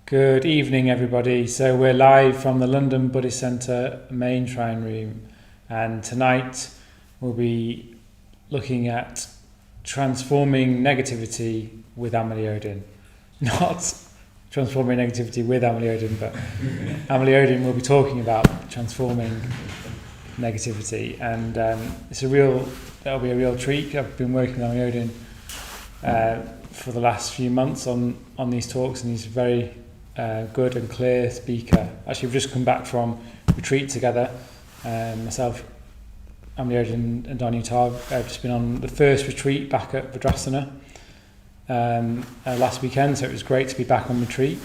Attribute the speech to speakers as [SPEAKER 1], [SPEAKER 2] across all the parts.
[SPEAKER 1] Good evening, everybody. So we're live from the London Buddhist Centre main shrine room, and tonight we'll be looking at transforming negativity with Amalayodhin. Not transforming negativity with Amalayodhin, but Amalayodhin will be talking about transforming negativity, and that'll be a real treat. I've been working with Amalayodhin for the last few months on these talks, and he's very good and clear speaker. Actually, we've just come back from retreat together. Myself, Amalayodhin and Don Utah have just been on the first retreat back at Vajrasana last weekend, so it was great to be back on retreat.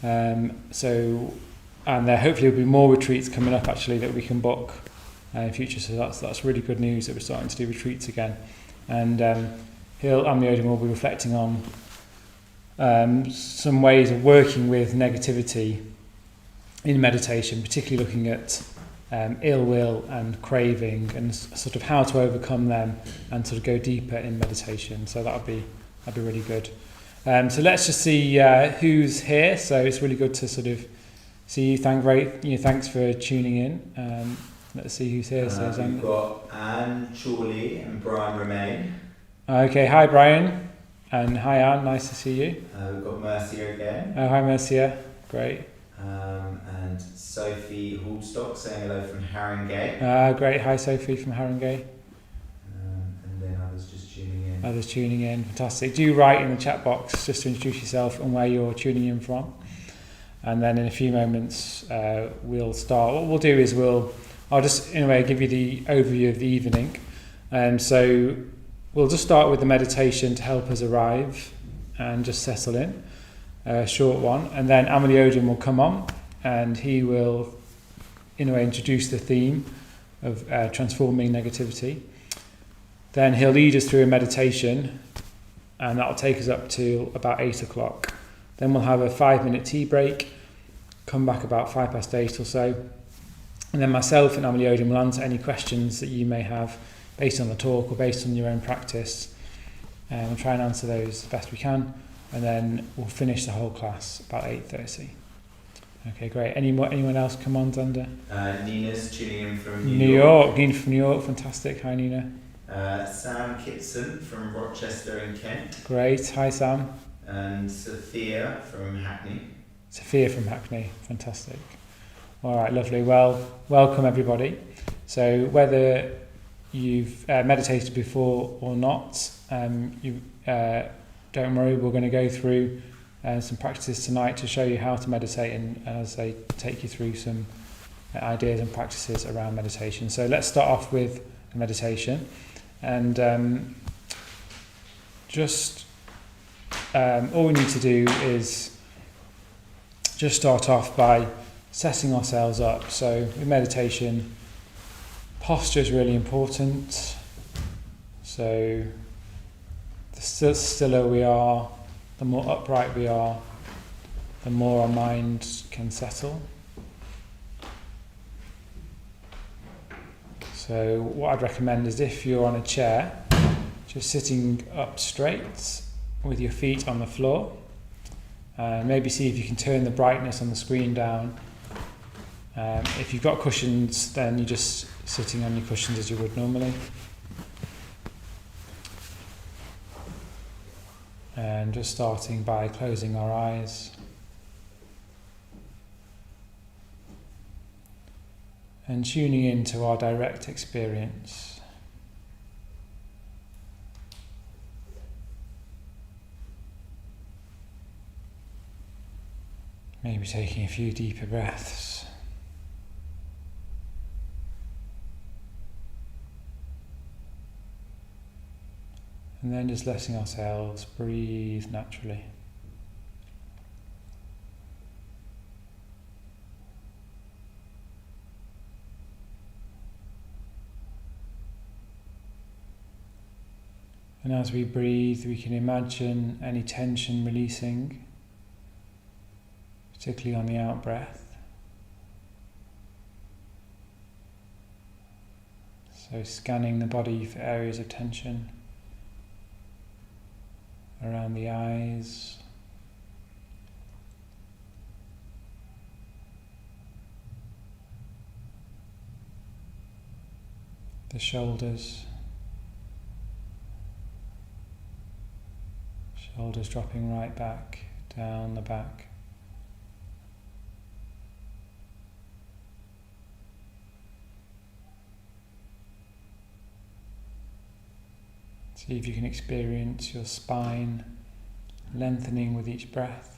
[SPEAKER 1] And there hopefully will be more retreats coming up actually that we can book in future. So that's really good news that we're starting to do retreats again. And Amalayodhin will be reflecting on some ways of working with negativity in meditation, particularly looking at ill will and craving and sort of how to overcome them and sort of go deeper in meditation. So that'd be really good. So let's just see who's here. So it's really good to sort of see you. Thanks for tuning in. Let's see who's here.
[SPEAKER 2] We've got Anne, Chorley and Brian Romain.
[SPEAKER 1] Okay, hi Brian. And hi Anne, nice to see you.
[SPEAKER 2] We've got Mercia again.
[SPEAKER 1] Oh, hi Mercia, great.
[SPEAKER 2] And Sophie Hallstock saying hello from Haringey.
[SPEAKER 1] Great, hi Sophie from Haringey.
[SPEAKER 2] And then others just tuning in.
[SPEAKER 1] Fantastic. Do write in the chat box just to introduce yourself and where you're tuning in from. And then in a few moments we'll start. What we'll do is I'll just in a way give you the overview of the evening. So we'll just start with the meditation to help us arrive and just settle in, a short one. And then Amalayodhin will come on and he will, in a way, introduce the theme of transforming negativity. Then he'll lead us through a meditation and that'll take us up to about 8 o'clock. Then we'll have a 5-minute tea break, come back about 8:05 or so. And then myself and Amalayodhin will answer any questions that you may have based on the talk or based on your own practice, and we'll try and answer those as best we can, and then we'll finish the whole class about 8:30. Okay, great. Anyone else come on, Zander?
[SPEAKER 2] Nina's tuning in from
[SPEAKER 1] New York. Nina from New York, fantastic. Hi Nina.
[SPEAKER 2] Sam Kitson from Rochester in Kent.
[SPEAKER 1] Great, hi Sam.
[SPEAKER 2] And Sophia from Hackney.
[SPEAKER 1] Fantastic. All right, lovely. Well, welcome everybody. So whether you've meditated before or not, don't worry, we're going to go through some practices tonight to show you how to meditate, and as I take you through some ideas and practices around meditation. So let's start off with a meditation, and all we need to do is just start off by setting ourselves up. So with meditation, posture is really important. So the stiller we are, the more upright we are, the more our mind can settle. So what I'd recommend is if you're on a chair, just sitting up straight with your feet on the floor. Maybe see if you can turn the brightness on the screen down. If you've got cushions, then you're just sitting on your cushions as you would normally. And just starting by closing our eyes. And tuning into our direct experience. Maybe taking a few deeper breaths. And then just letting ourselves breathe naturally. And as we breathe, we can imagine any tension releasing, particularly on the out breath. So scanning the body for areas of tension around the eyes, the shoulders. Shoulders dropping right back, down the back. See if you can experience your spine lengthening with each breath.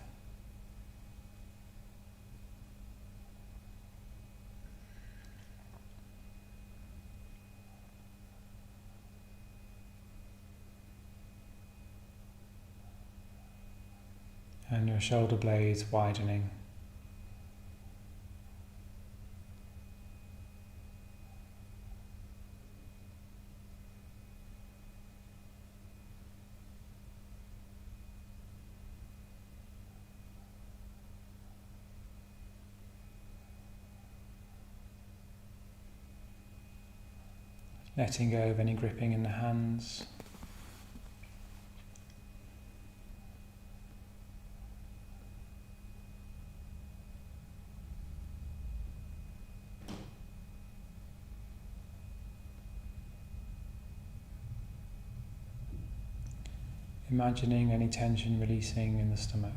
[SPEAKER 1] And your shoulder blades widening. Letting go of any gripping in the hands. Imagining any tension releasing in the stomach.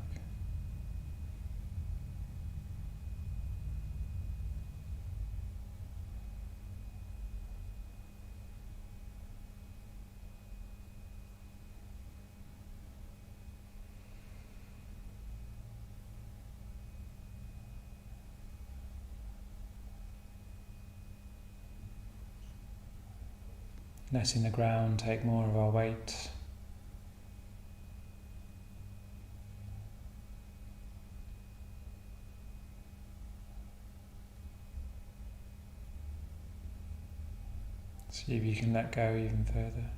[SPEAKER 1] Letting the ground take more of our weight. See if you can let go even further.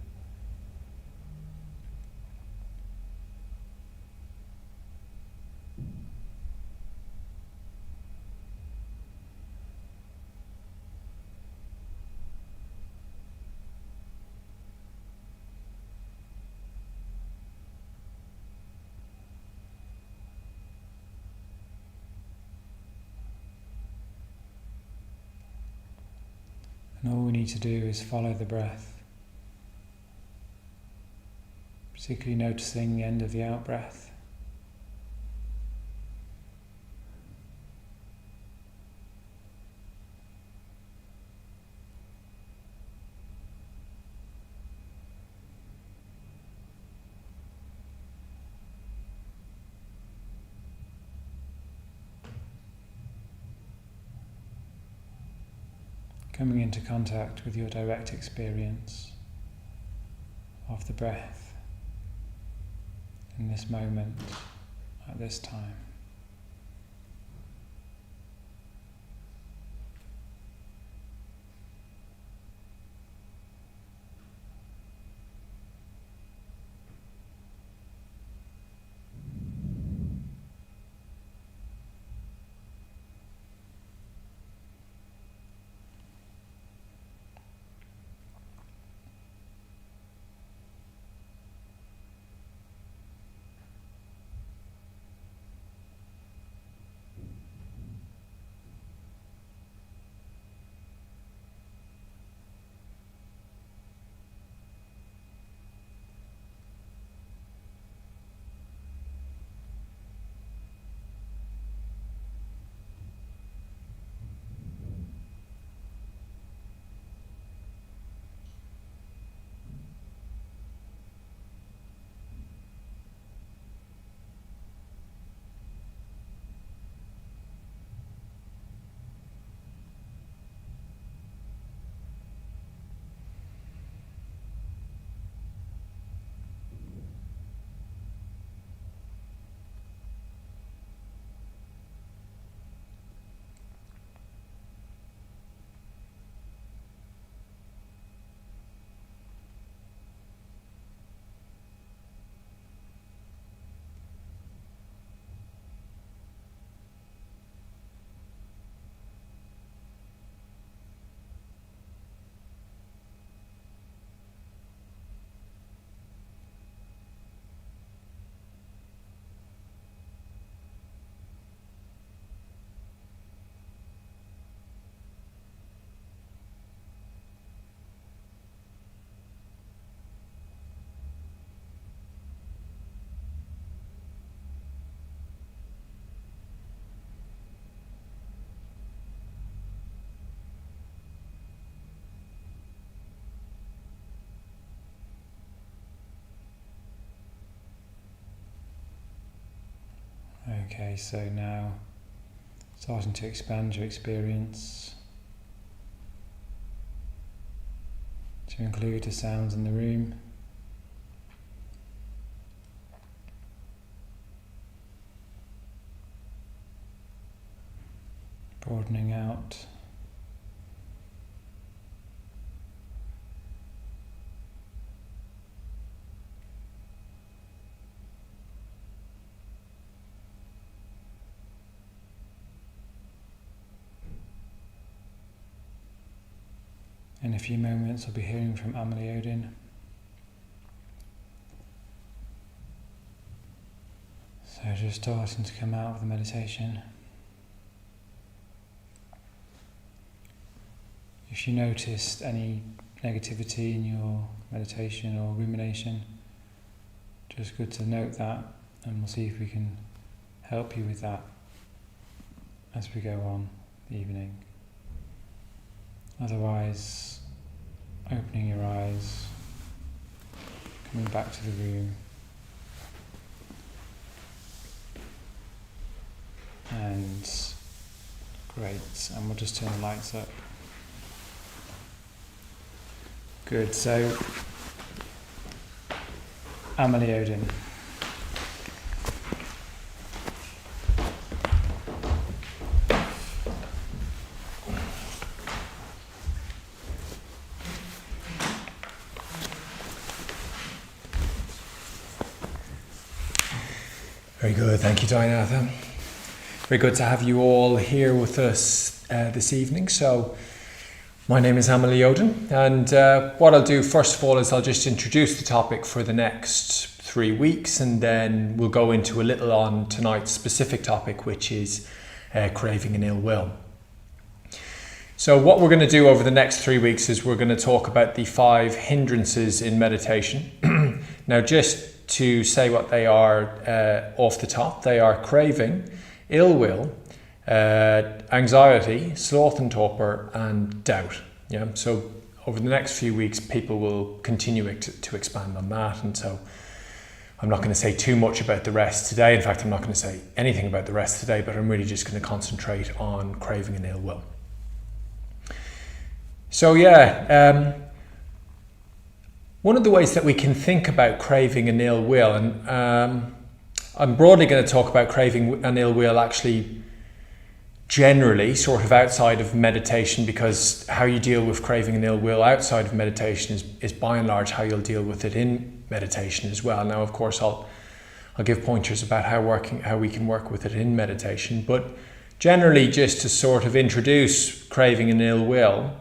[SPEAKER 1] And all we need to do is follow the breath, particularly noticing the end of the out-breath. Coming into contact with your direct experience of the breath in this moment, at this time. Okay, so now starting to expand your experience to include the sounds in the room. Broadening out. In a few moments I'll be hearing from Amalayodhin. So just starting to come out of the meditation. If you noticed any negativity in your meditation or rumination, just good to note that, and we'll see if we can help you with that as we go on the evening. Otherwise, opening your eyes, coming back to the room, and great, and we'll just turn the lights up. Good, so Amalayodhin.
[SPEAKER 3] Very good, thank you, Dianatha. Very good to have you all here with us this evening. So, my name is Amalayodhin, and what I'll do first of all is I'll just introduce the topic for the next 3 weeks, and then we'll go into a little on tonight's specific topic, which is craving and ill will. So what we're going to do over the next 3 weeks is we're going to talk about the 5 hindrances in meditation. Now, just to say what they are off the top, they are craving, ill will, anxiety, sloth and torpor, and doubt. Yeah. So over the next few weeks, people will continue to expand on that, and so I'm not going to say too much about the rest today. In fact, I'm not going to say anything about the rest today, but I'm really just going to concentrate on craving and ill will. So one of the ways that we can think about craving and ill will, and I'm broadly going to talk about craving and ill will actually generally sort of outside of meditation, because how you deal with craving and ill will outside of meditation is by and large how you'll deal with it in meditation as well. Now, of course, I'll give pointers about how we can work with it in meditation, but generally just to sort of introduce craving and ill will,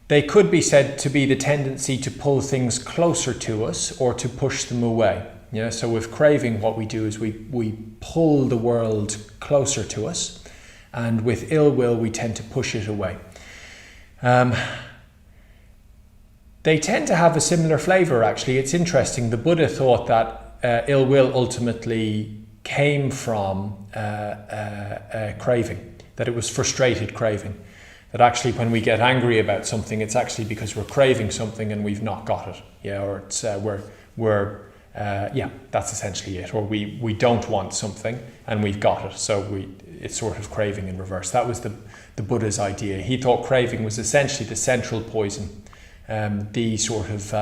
[SPEAKER 3] they could be said to be the tendency to pull things closer to us or to push them away. Yeah, so with craving, what we do is we pull the world closer to us, and with ill will, we tend to push it away. They tend to have a similar flavor, actually. It's interesting. The Buddha thought that ill will ultimately came from craving, that it was frustrated craving. That actually when we get angry about something, it's actually because we're craving something and we've not got it. Yeah, or it's that's essentially it. Or we don't want something and we've got it, so it's sort of craving in reverse. That was the Buddha's idea. He thought craving was essentially the central poison, the sort of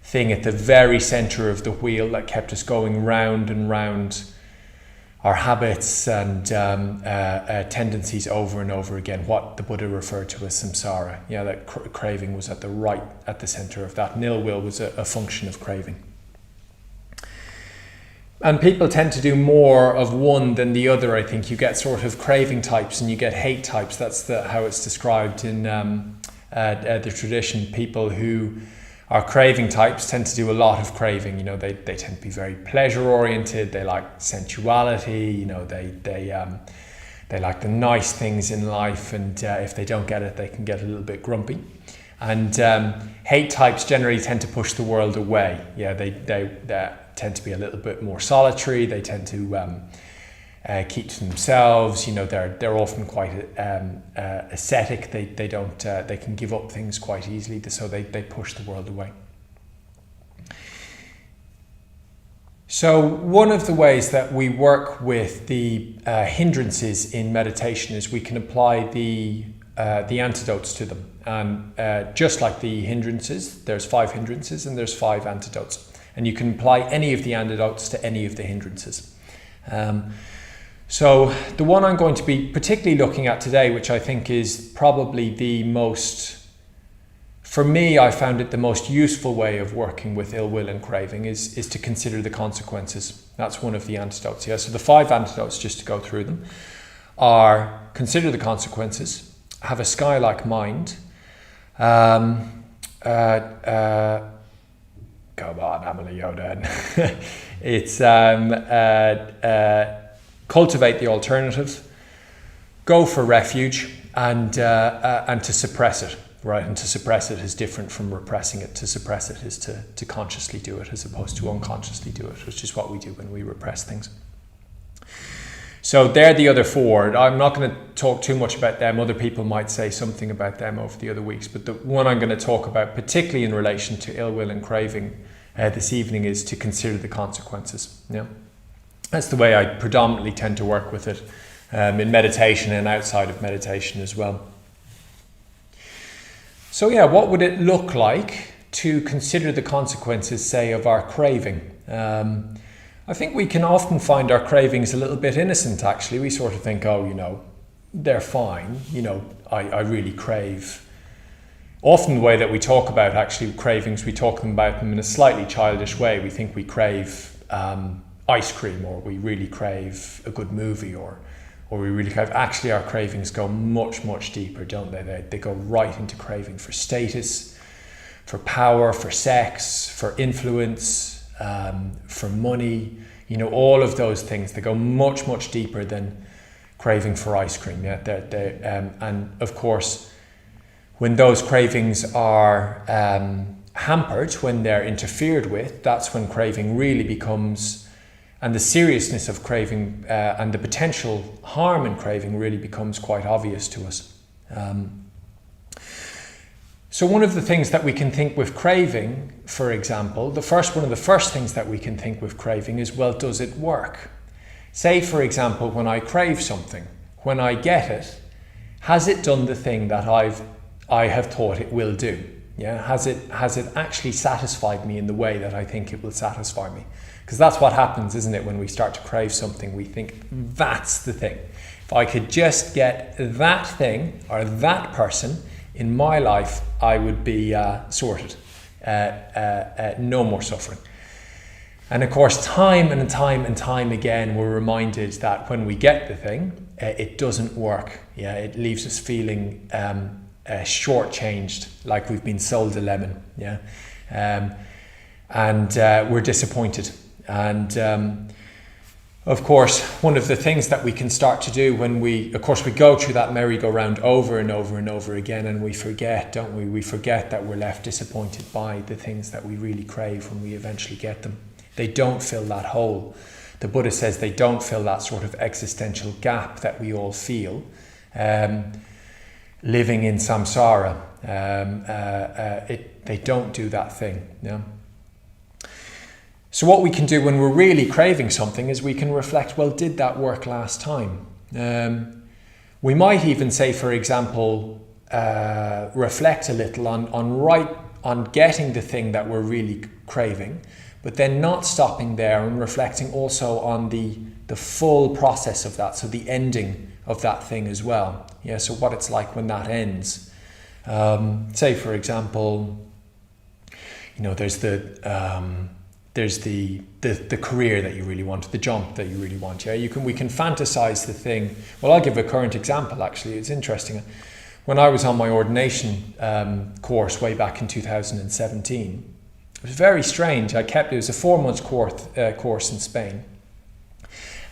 [SPEAKER 3] thing at the very center of the wheel that kept us going round and round our habits and tendencies over and over again. What the Buddha referred to as samsara. Yeah, that craving was at the center of that. And ill will was a function of craving. And people tend to do more of one than the other, I think. You get sort of craving types and you get hate types. That's how it's described in the tradition. People who are craving types tend to do a lot of craving. You know, they tend to be very pleasure oriented. They like sensuality. You know, they like the nice things in life, and if they don't get it, they can get a little bit grumpy. And hate types generally tend to push the world away. Yeah, they tend to be a little bit more solitary. They tend to keep to themselves. You know, they're often quite ascetic. They can give up things quite easily, so they push the world away. So one of the ways that we work with the hindrances in meditation is we can apply the antidotes to them. And just like the hindrances, there's 5 hindrances and there's 5 antidotes. And you can apply any of the antidotes to any of the hindrances. So the one I'm going to be particularly looking at today, which I think is probably the most, for me, I found it the most useful way of working with ill will and craving is to consider the consequences. That's one of the antidotes. Yeah. So the 5 antidotes, just to go through them, are consider the consequences, have a sky-like mind, come on, Amalayodhin. It's cultivate the alternative, go for refuge, and to suppress it. Right, and to suppress it is different from repressing it. To suppress it is to consciously do it as opposed to unconsciously do it, which is what we do when we repress things. So they're the other 4. I'm not going to talk too much about them. Other people might say something about them over the other weeks, but the one I'm going to talk about, particularly in relation to ill will and craving this evening, is to consider the consequences. Yeah, that's the way I predominantly tend to work with it in meditation and outside of meditation as well. So yeah, what would it look like to consider the consequences, say, of our craving? I think we can often find our cravings a little bit innocent, actually. We sort of think, oh, they're fine. I really crave. Often the way that we talk about actually cravings, we talk about them in a slightly childish way. We think we crave ice cream, or we really crave a good movie, or we really crave. Actually, our cravings go much, much deeper, don't they? They go right into craving for status, for power, for sex, for influence, for money. All of those things. They go much, much deeper than craving for ice cream. Yeah, and of course, when those cravings are hampered, when they're interfered with, that's when craving really becomes. And the seriousness of craving and the potential harm in craving really becomes quite obvious to us. So one of the things that we can think with craving, for example, one of the first things that we can think with craving is, well, does it work? Say, for example, when I crave something, when I get it, has it done the thing that I have thought it will do? Yeah, has it actually satisfied me in the way that I think it will satisfy me? Because that's what happens, isn't it? When we start to crave something, we think, that's the thing. If I could just get that thing or that person in my life, I would be sorted. No more suffering. And of course, time and time again, we're reminded that when we get the thing, it doesn't work. Yeah, it leaves us feeling shortchanged, like we've been sold a lemon. Yeah, and we're disappointed. And of course, one of the things that we can start to do when we go through that merry-go-round over and over and over again, and we forget, don't we? We forget that we're left disappointed by the things that we really crave when we eventually get them. They don't fill that hole. The Buddha says they don't fill that sort of existential gap that we all feel living in samsara. They don't do that thing. Yeah. So what we can do when we're really craving something is we can reflect, well, did that work last time? We might even say, for example, reflect a little on getting the thing that we're really craving, but then not stopping there and reflecting also on the full process of that, so the ending of that thing as well. Yeah, so what it's like when that ends. Say, for example, there's the career that you really want, the jump that you really want. Yeah, we can fantasize the thing. Well, I'll give a current example. Actually, it's interesting. When I was on my ordination course way back in 2017, it was very strange. It was a 4-month course in Spain,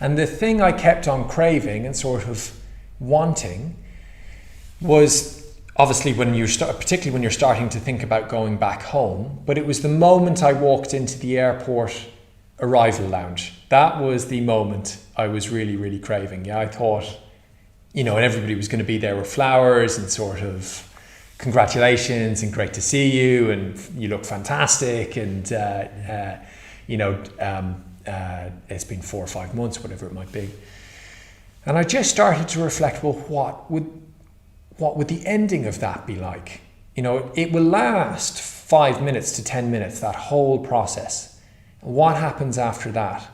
[SPEAKER 3] and the thing I kept on craving and sort of wanting was, obviously, particularly when you're starting to think about going back home, but it was the moment I walked into the airport arrival lounge. That was the moment I was really, really craving. Yeah, I thought, and everybody was going to be there with flowers and sort of congratulations and great to see you and you look fantastic and It's been 4 or 5 months, whatever it might be. And I just started to reflect, well, what would the ending of that be like? It will last 5 minutes to 10 minutes, that whole process. What happens after that?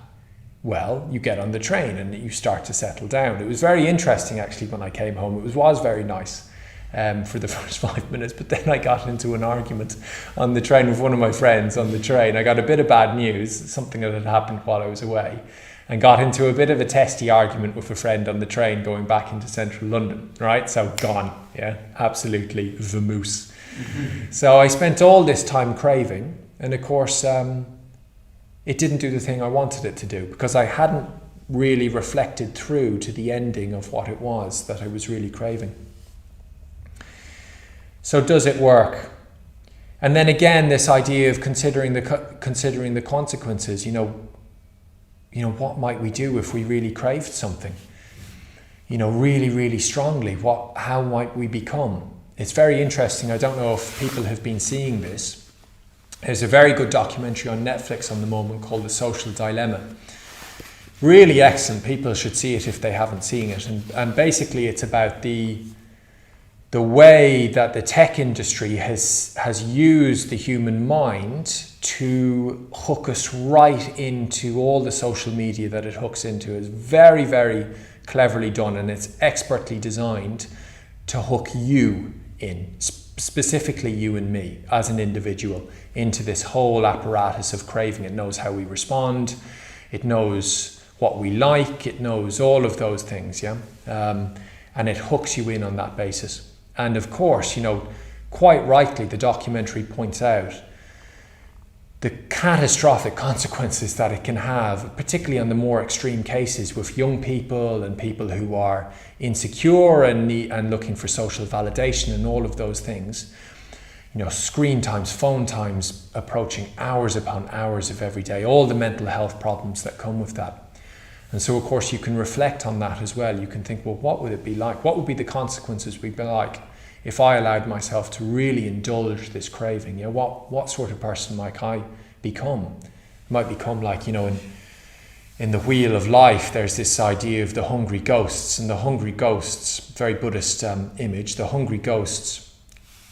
[SPEAKER 3] Well, you get on the train and you start to settle down. It was very interesting, actually, when I came home. It was very nice for the first 5 minutes, but then I got into an argument on the train with one of my friends on the train. I got a bit of bad news, something that had happened while I was away, and got into a bit of a testy argument with a friend on the train going back into central London, right? So gone, yeah, absolutely vamoose. So I spent all this time craving, and of course, it didn't do the thing I wanted it to do, because I hadn't really reflected through to the ending of what it was that I was really craving. So does it work? And then again, this idea of considering the consequences. What might we do if we really craved something? Really, really strongly. How might we become? It's very interesting. I don't know if people have been seeing this. There's a very good documentary on Netflix on the moment called The Social Dilemma. Really excellent. People should see it if they haven't seen it. And basically it's about the way that the tech industry has used the human mind to hook us right into all the social media that it hooks into. It's very, very cleverly done, and it's expertly designed to hook you in, specifically you and me as an individual, into this whole apparatus of craving. It knows how we respond, it knows what we like, it knows all of those things, yeah? And it hooks you in on that basis. And of course, quite rightly, the documentary points out the catastrophic consequences that it can have, particularly on the more extreme cases with young people and people who are insecure and looking for social validation and all of those things. Screen times, phone times approaching hours upon hours of every day, all the mental health problems that come with that. And so, of course, you can reflect on that as well. You can think, well, what would it be like? What would be the consequences would be like if I allowed myself to really indulge this craving? What sort of person might I become? I might become like, in the Wheel of Life, there's this idea of the hungry ghosts. And the hungry ghosts, very Buddhist image, the hungry ghosts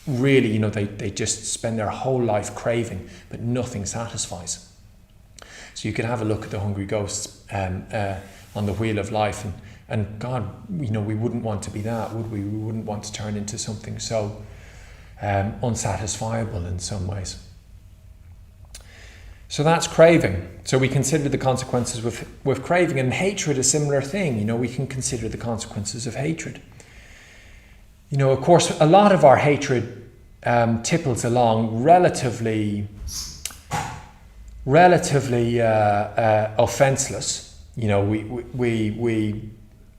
[SPEAKER 3] really, they just spend their whole life craving, but nothing satisfies. So you can have a look at the hungry ghosts on the Wheel of Life, and God, we wouldn't want to be that, would we? We wouldn't want to turn into something so unsatisfiable in some ways. So that's craving. So we consider the consequences with craving, and hatred, a similar thing. We can consider the consequences of hatred. Of course, a lot of our hatred tipples along relatively offenseless.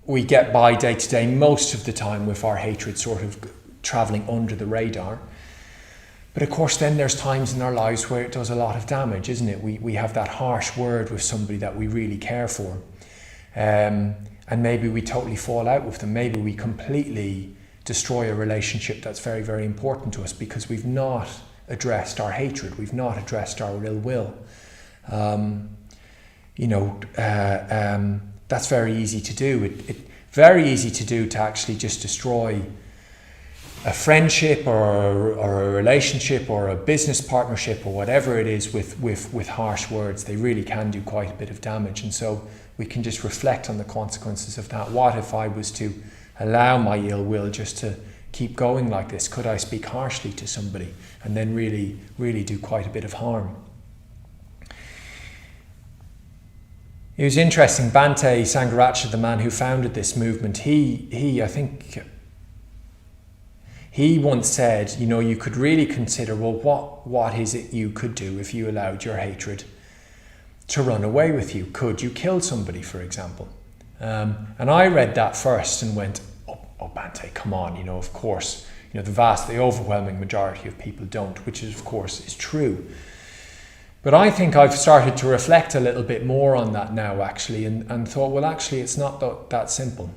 [SPEAKER 3] We get by day to day most of the time with our hatred sort of traveling under the radar. But of course, then there's times in our lives where it does a lot of damage, isn't it? We have that harsh word with somebody that we really care for. And maybe we totally fall out with them. Maybe we completely destroy a relationship that's very, very important to us because we've not addressed our hatred. We've not addressed our ill will. That's very easy to do. It's very easy to do, to actually just destroy a friendship or a relationship or a business partnership or whatever it is with harsh words. They really can do quite a bit of damage. And so we can just reflect on the consequences of that. What if I was to allow my ill will just to keep going like this? Could I speak harshly to somebody and then really, really do quite a bit of harm? It was interesting, Bhante Sangharakshita, the man who founded this movement, I think he once said, you could really consider, well, what is it you could do if you allowed your hatred to run away with you? Could you kill somebody, for example? And I read that first and went, oh Bhante, come on, of course, the overwhelming majority of people don't, which is, of course, is true. But I think I've started to reflect a little bit more on that now, actually, and thought, well, actually, it's not that simple.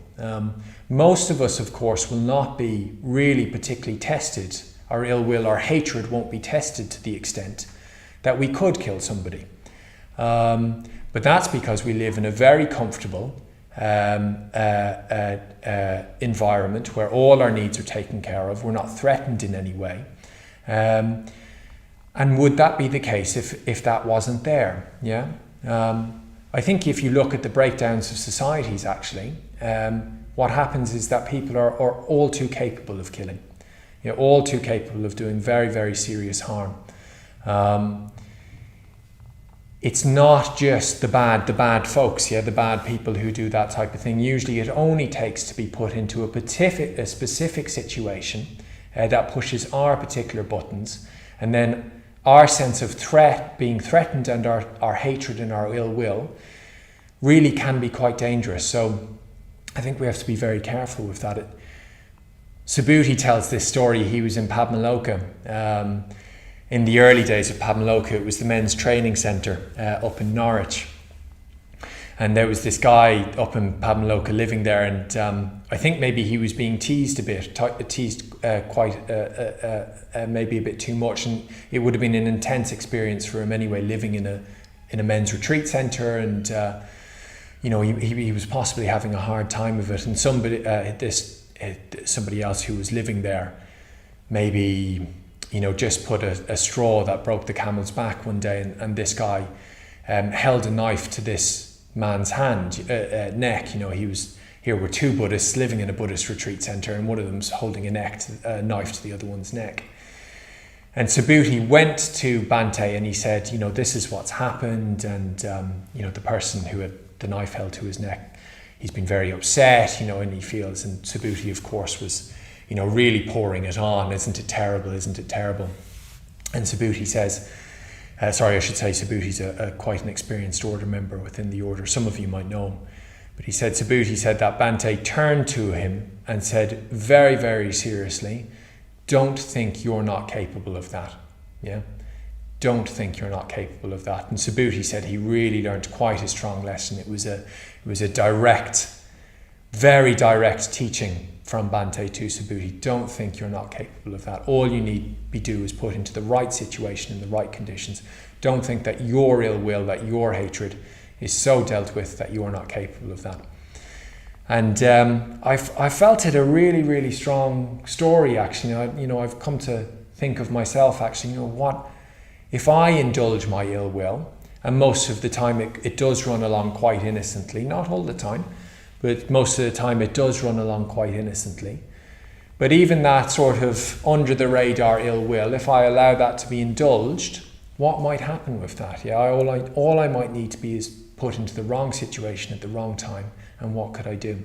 [SPEAKER 3] Most of us, of course, will not be really particularly tested. Our ill will, our hatred won't be tested to the extent that we could kill somebody. But that's because we live in a very comfortable environment where all our needs are taken care of. We're not threatened in any way. And would that be the case if that wasn't there? Yeah. I think if you look at the breakdowns of societies, actually, what happens is that people are all too capable of killing. All too capable of doing very, very serious harm. It's not just the bad folks, the bad people who do that type of thing. Usually it only takes to be put into a specific situation that pushes our particular buttons, and then our sense of being threatened, and our hatred and our ill will really can be quite dangerous. So I think we have to be very careful with that. Subhuti tells this story. He was in Padmaloka. In the early days of Padmaloka, it was the men's training centre up in Norwich. And there was this guy up in Padmaloka living there, and I think maybe he was being teased a bit, maybe a bit too much, and it would have been an intense experience for him anyway, living in a men's retreat centre, and he was possibly having a hard time of it. And somebody else who was living there, maybe just put a straw that broke the camel's back one day, and this guy held a knife to this man's neck. Here were two Buddhists living in a Buddhist retreat centre, and one of them's holding a knife to the other one's neck. And Subhuti went to Bhante and he said, this is what's happened, and the person who had the knife held to his neck, he's been very upset, and he feels, and Subhuti of course was really pouring it on. Isn't it terrible? Isn't it terrible? And Subhuti says, Subhuti's quite an experienced order member within the order. Some of you might know him. But Subhuti said that Bhante turned to him and said very, very seriously, don't think you're not capable of that. Yeah? Don't think you're not capable of that. And Subhuti said he really learned quite a strong lesson. It was a direct, very direct teaching from Bhante to Subhuti. Don't think you're not capable of that. All you need to do is put into the right situation in the right conditions. Don't think that your ill will, that your hatred is so dealt with that you're not capable of that. And I felt it a really, really strong story, actually. I've come to think of myself, actually, what if I indulge my ill will, and most of the time it does run along quite innocently, not all the time, but most of the time it does run along quite innocently. But even that sort of under the radar ill will, if I allow that to be indulged, what might happen with that? Yeah, all I might need to be is put into the wrong situation at the wrong time, and what could I do?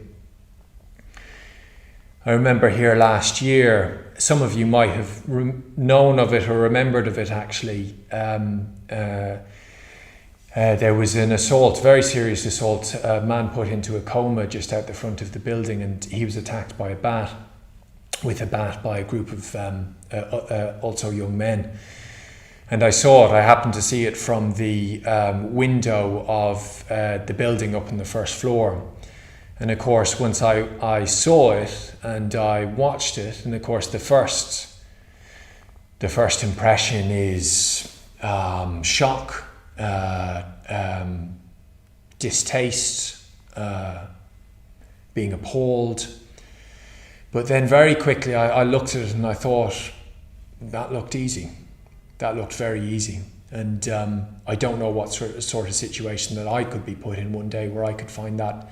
[SPEAKER 3] I remember here last year, some of you might have known of it or remembered of it actually. There was an assault, very serious assault, a man put into a coma just out the front of the building, and he was attacked by with a bat by a group of also young men. And I saw it, I happened to see it from the window of the building up on the first floor. And of course, once I saw it and I watched it, and of course the first impression is shock, distaste, being appalled. But then very quickly I looked at it and I thought, that looked easy. That looked very easy. And I don't know what sort of situation that I could be put in one day where I could find that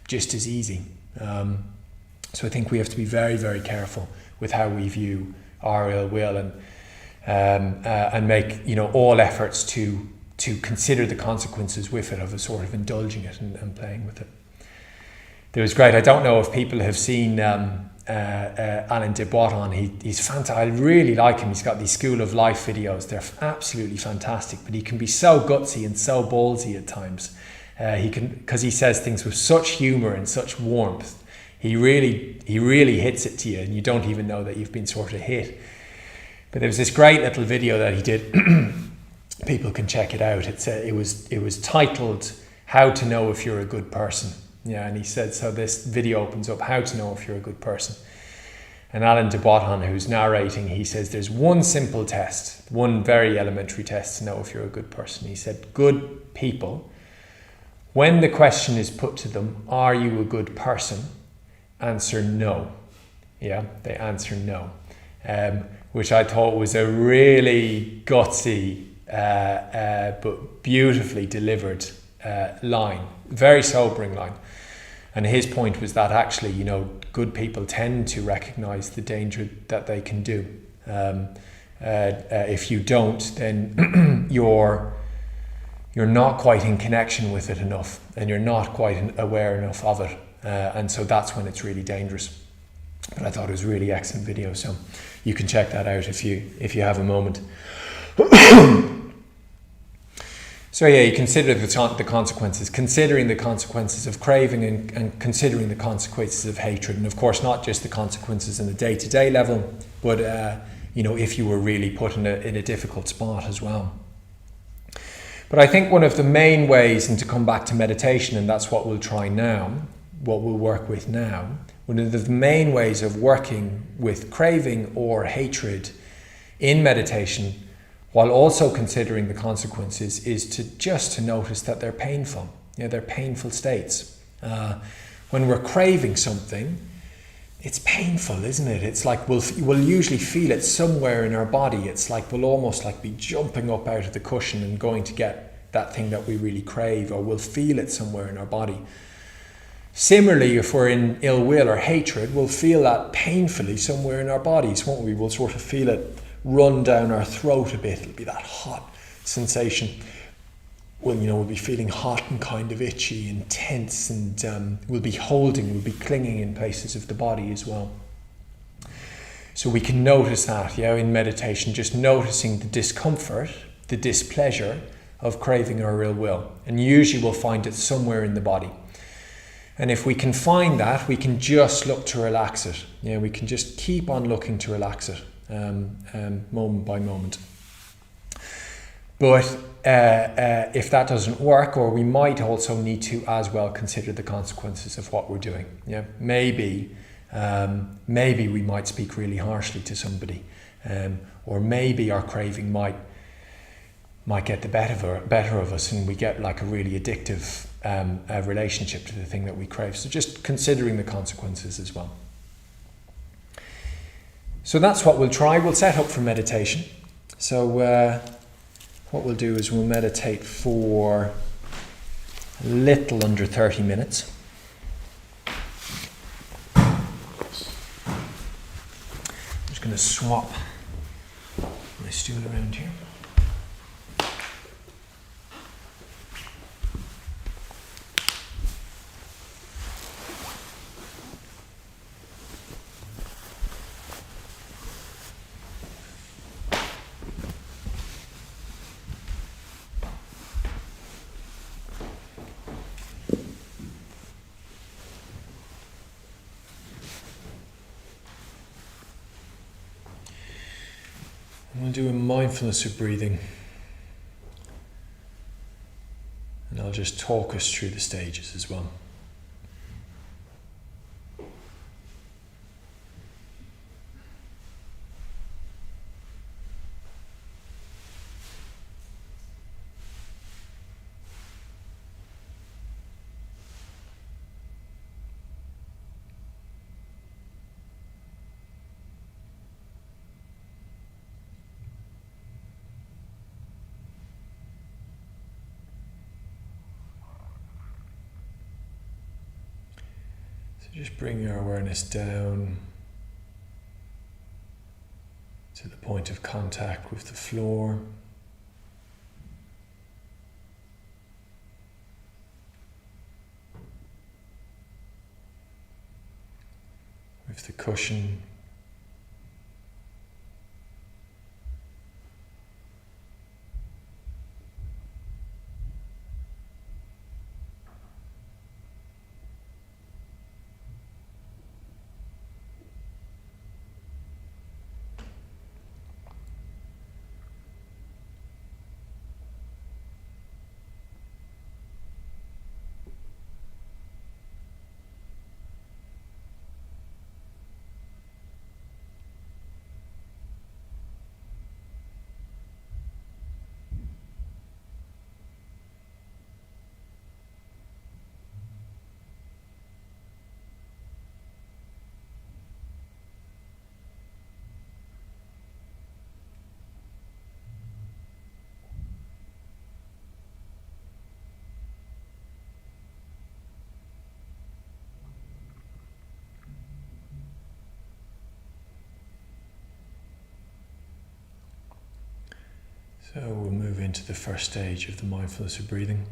[SPEAKER 3] just as easy. So I think we have to be very, very careful with how we view our ill will, and make all efforts to consider the consequences with it, of a sort of indulging it and playing with it. It was great. I don't know if people have seen Alain de Botton. He's fantastic. I really like him. He's got these School of Life videos. They're absolutely fantastic, but he can be so gutsy and so ballsy at times. Because he says things with such humour and such warmth. He really hits it to you, and you don't even know that you've been sort of hit. But there was this great little video that he did. People can check it out. It was titled "How to Know If You're a Good Person." Yeah, and he said, so this video opens up how to know if you're a good person. And Alan de Botton, who's narrating, he says there's one simple test, one very elementary test to know if you're a good person. He said, good people, when the question is put to them, are you a good person? Answer no. Yeah, they answer no. Which I thought was a really gutsy but beautifully delivered line, very sobering line. And his point was that actually, you know, good people tend to recognize the danger that they can do. If you don't, then you're not quite in connection with it enough, and you're not quite aware enough of it. And so that's when it's really dangerous. But I thought it was a really excellent video, so you can check that out if you have a moment. So yeah, you consider the consequences, considering the consequences of craving and considering the consequences of hatred. And of course, not just the consequences in a day-to-day level, but you know, if you were really put in a difficult spot as well. But I think one of the main ways, and to come back to meditation, and that's what we'll try now, what we'll work with now, one of the main ways of working with craving or hatred in meditation, while also considering the consequences, is to notice that they're painful. You know, they're painful states. When we're craving something, it's painful, isn't it? It's like we'll usually feel it somewhere in our body. It's like we'll almost like be jumping up out of the cushion and going to get that thing that we really crave, or we'll feel it somewhere in our body. Similarly, if we're in ill will or hatred, we'll feel that painfully somewhere in our bodies, won't we? We'll sort of feel it run down our throat a bit. It'll be that hot sensation. Well, you know, we'll be feeling hot and kind of itchy and tense, and we'll be clinging in places of the body as well. So we can notice that, yeah, in meditation, just noticing the discomfort, the displeasure of craving or ill will. And usually we'll find it somewhere in the body. And if we can find that, we can just look to relax it. Yeah, we can just keep on looking to relax it, moment by moment. But if that doesn't work, or we might also need to as well consider the consequences of what we're doing. Yeah, maybe we might speak really harshly to somebody, or maybe our craving might get the better of us, and we get like a really addictive relationship to the thing that we crave. So just considering the consequences as well. So that's what we'll try. We'll set up for meditation. So what we'll do is we'll meditate for a little under 30 minutes. I'm just going to swap my stool around here. We'll do a mindfulness of breathing, and I'll just talk us through the stages as well. Just bring your awareness down to the point of contact with the floor. With the cushion. So we'll move into the first stage of the mindfulness of breathing.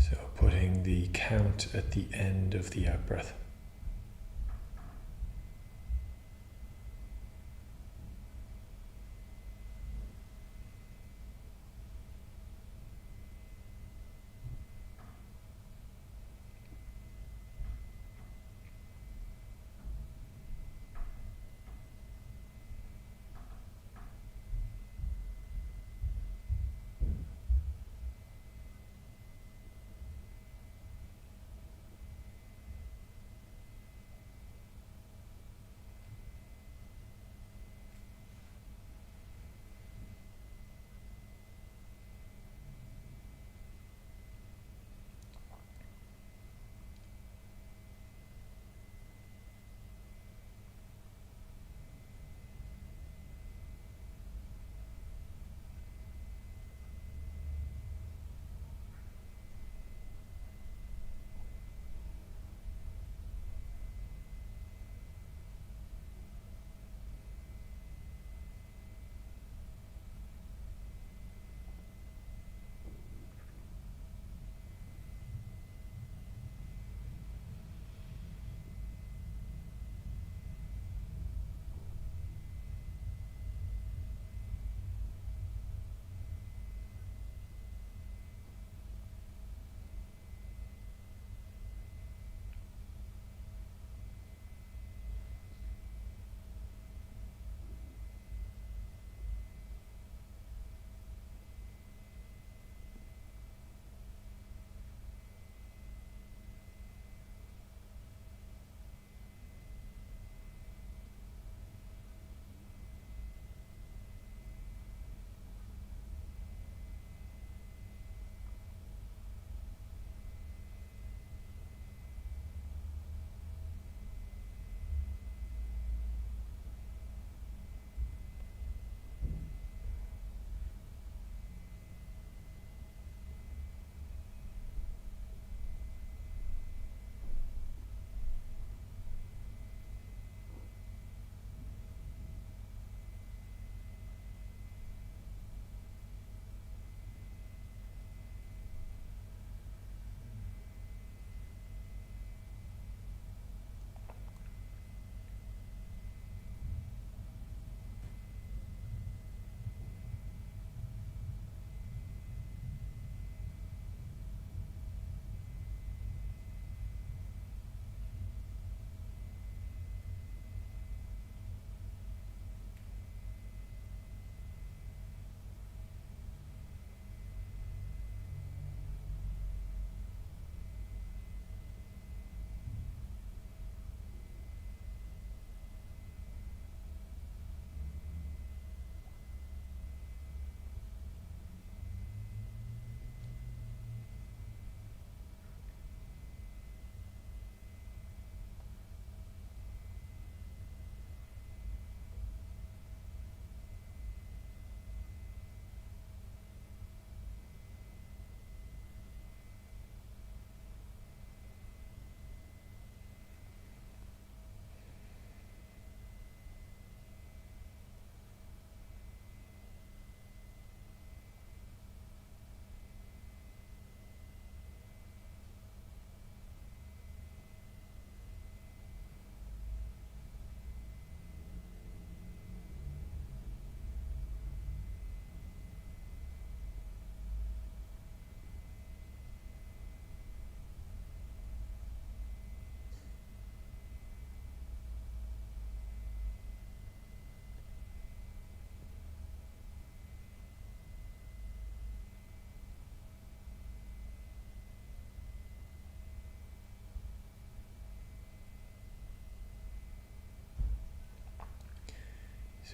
[SPEAKER 3] So putting the count at the end of the out-breath.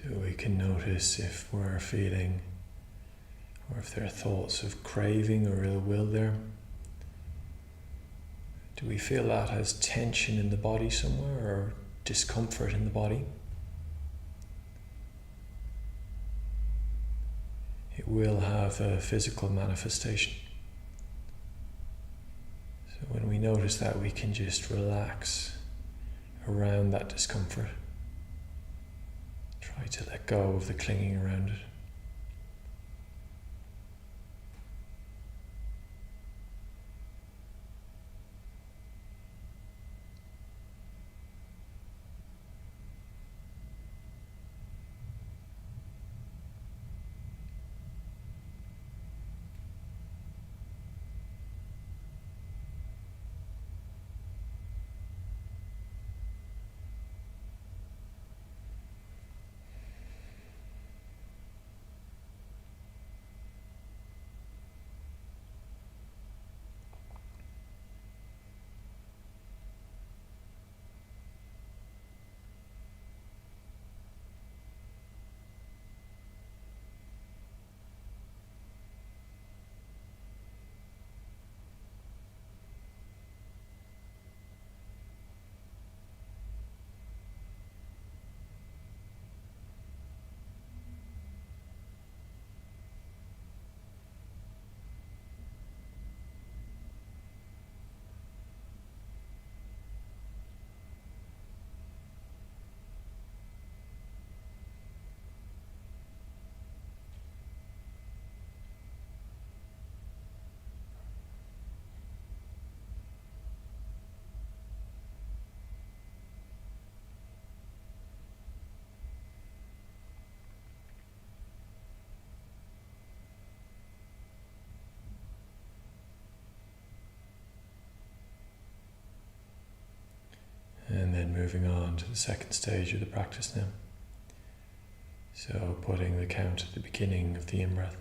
[SPEAKER 3] So we can notice if we're feeling, or if there are thoughts of craving or ill will there. Do we feel that as tension in the body somewhere, or discomfort in the body? It will have a physical manifestation. So when we notice that, we can just relax around that discomfort. Try to let go of the clinging around it. And then moving on to the second stage of the practice now. So putting the count at the beginning of the in-breath.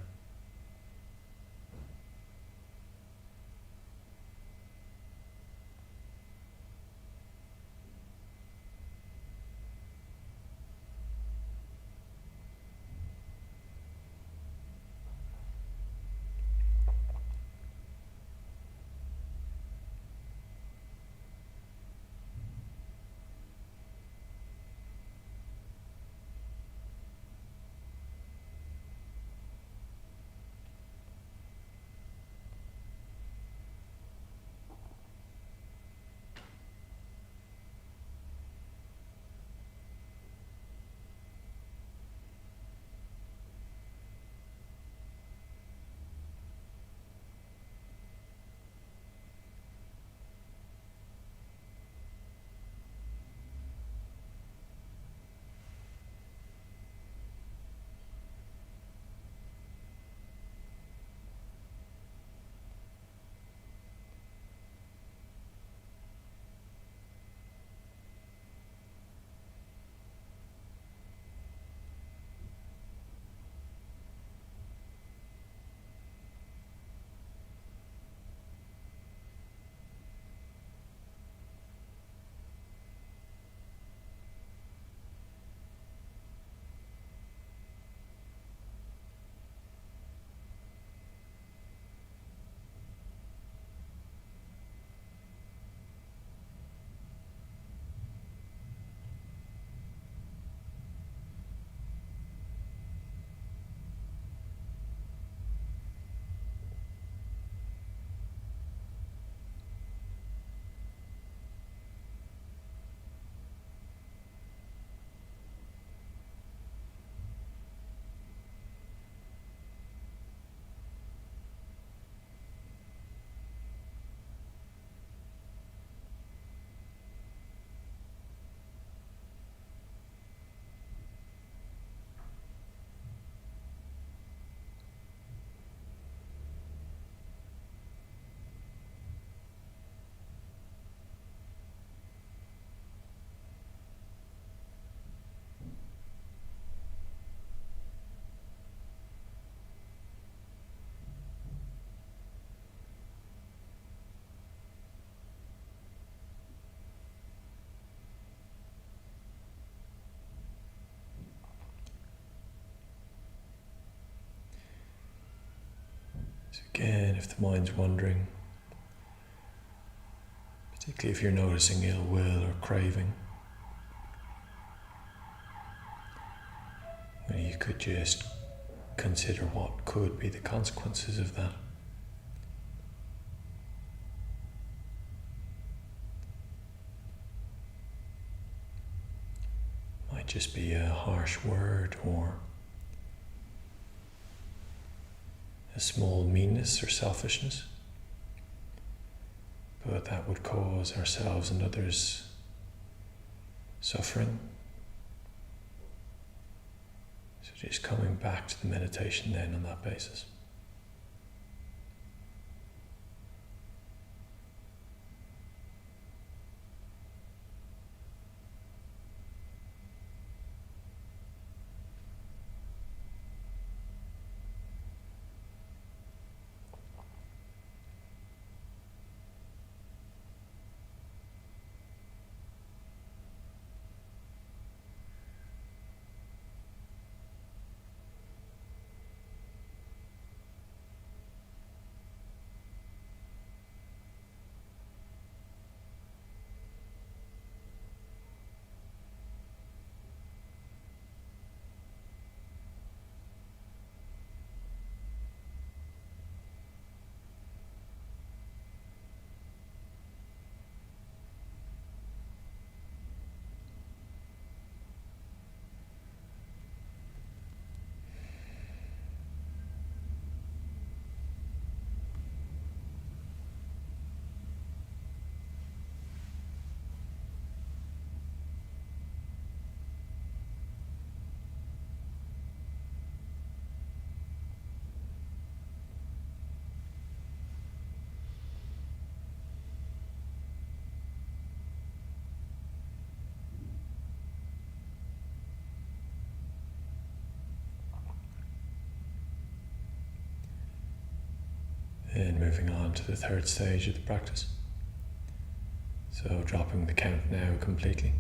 [SPEAKER 3] So again, if the mind's wandering, particularly if you're noticing ill will or craving, well, you could just consider what could be the consequences of that. just be a harsh word or a small meanness or selfishness, but that would cause ourselves and others suffering. So just coming back to the meditation then on that basis. And moving on to the third stage of the practice. So dropping the count now completely.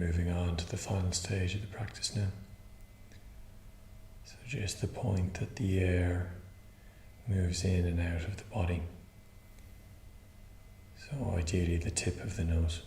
[SPEAKER 3] moving on to the final stage of the practice now. So just the point that the air moves in and out of the body. So ideally the tip of the nose.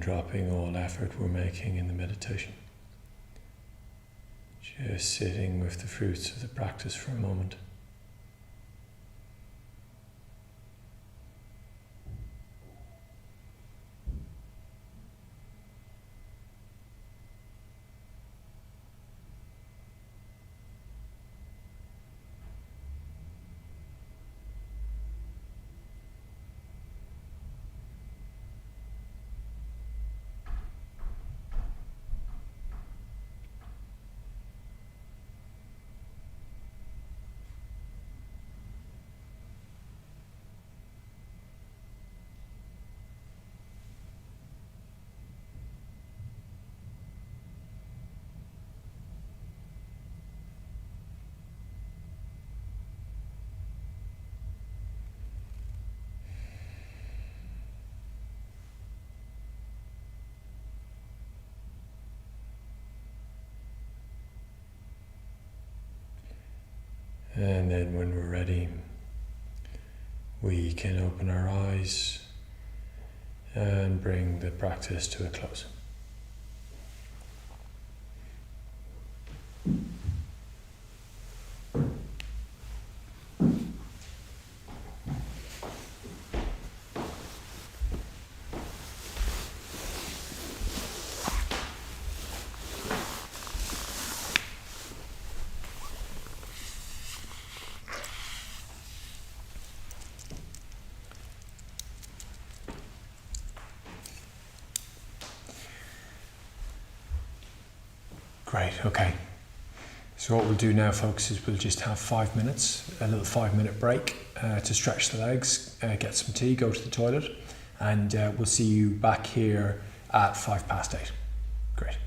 [SPEAKER 3] dropping all effort we're making in the meditation. Just sitting with the fruits of the practice for a moment. And then when we're ready, we can open our eyes and bring the practice to a close. Great, okay. So what we'll do now, folks, is we'll just have 5 minutes, a little 5-minute break to stretch the legs, get some tea, go to the toilet, and we'll see you back here at 8:05. Great.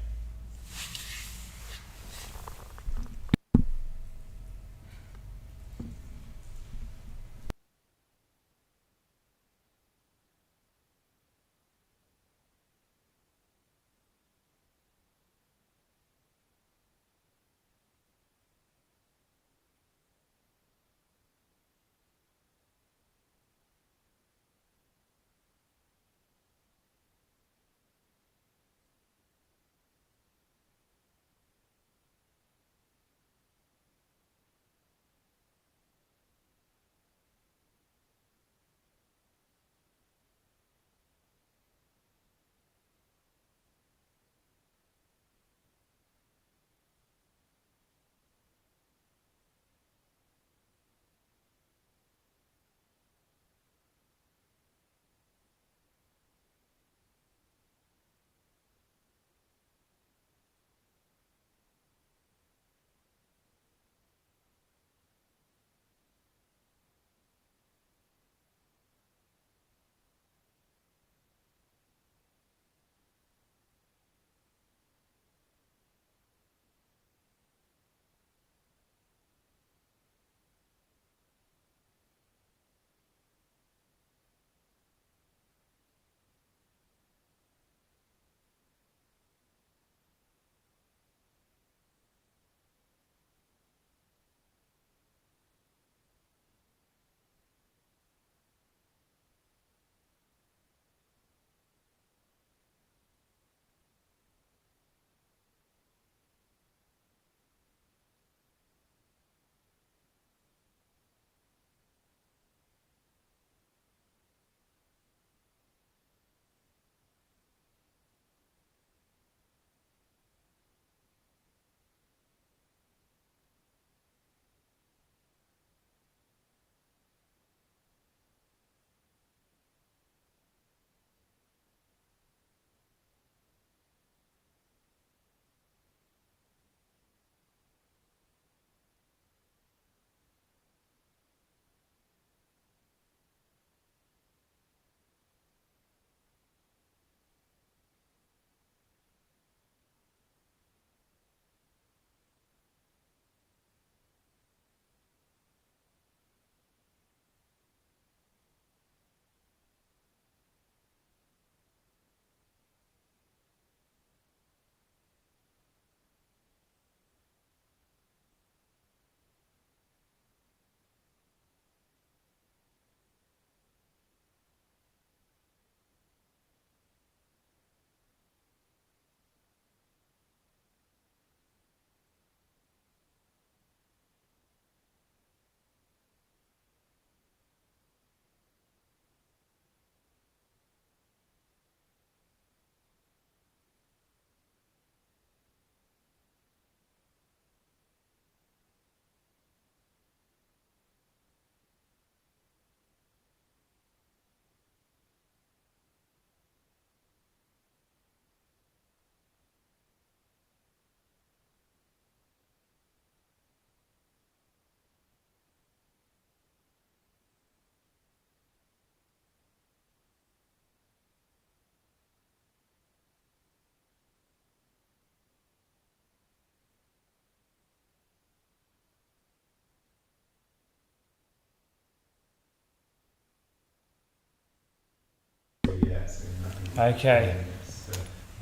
[SPEAKER 1] Okay.
[SPEAKER 2] So,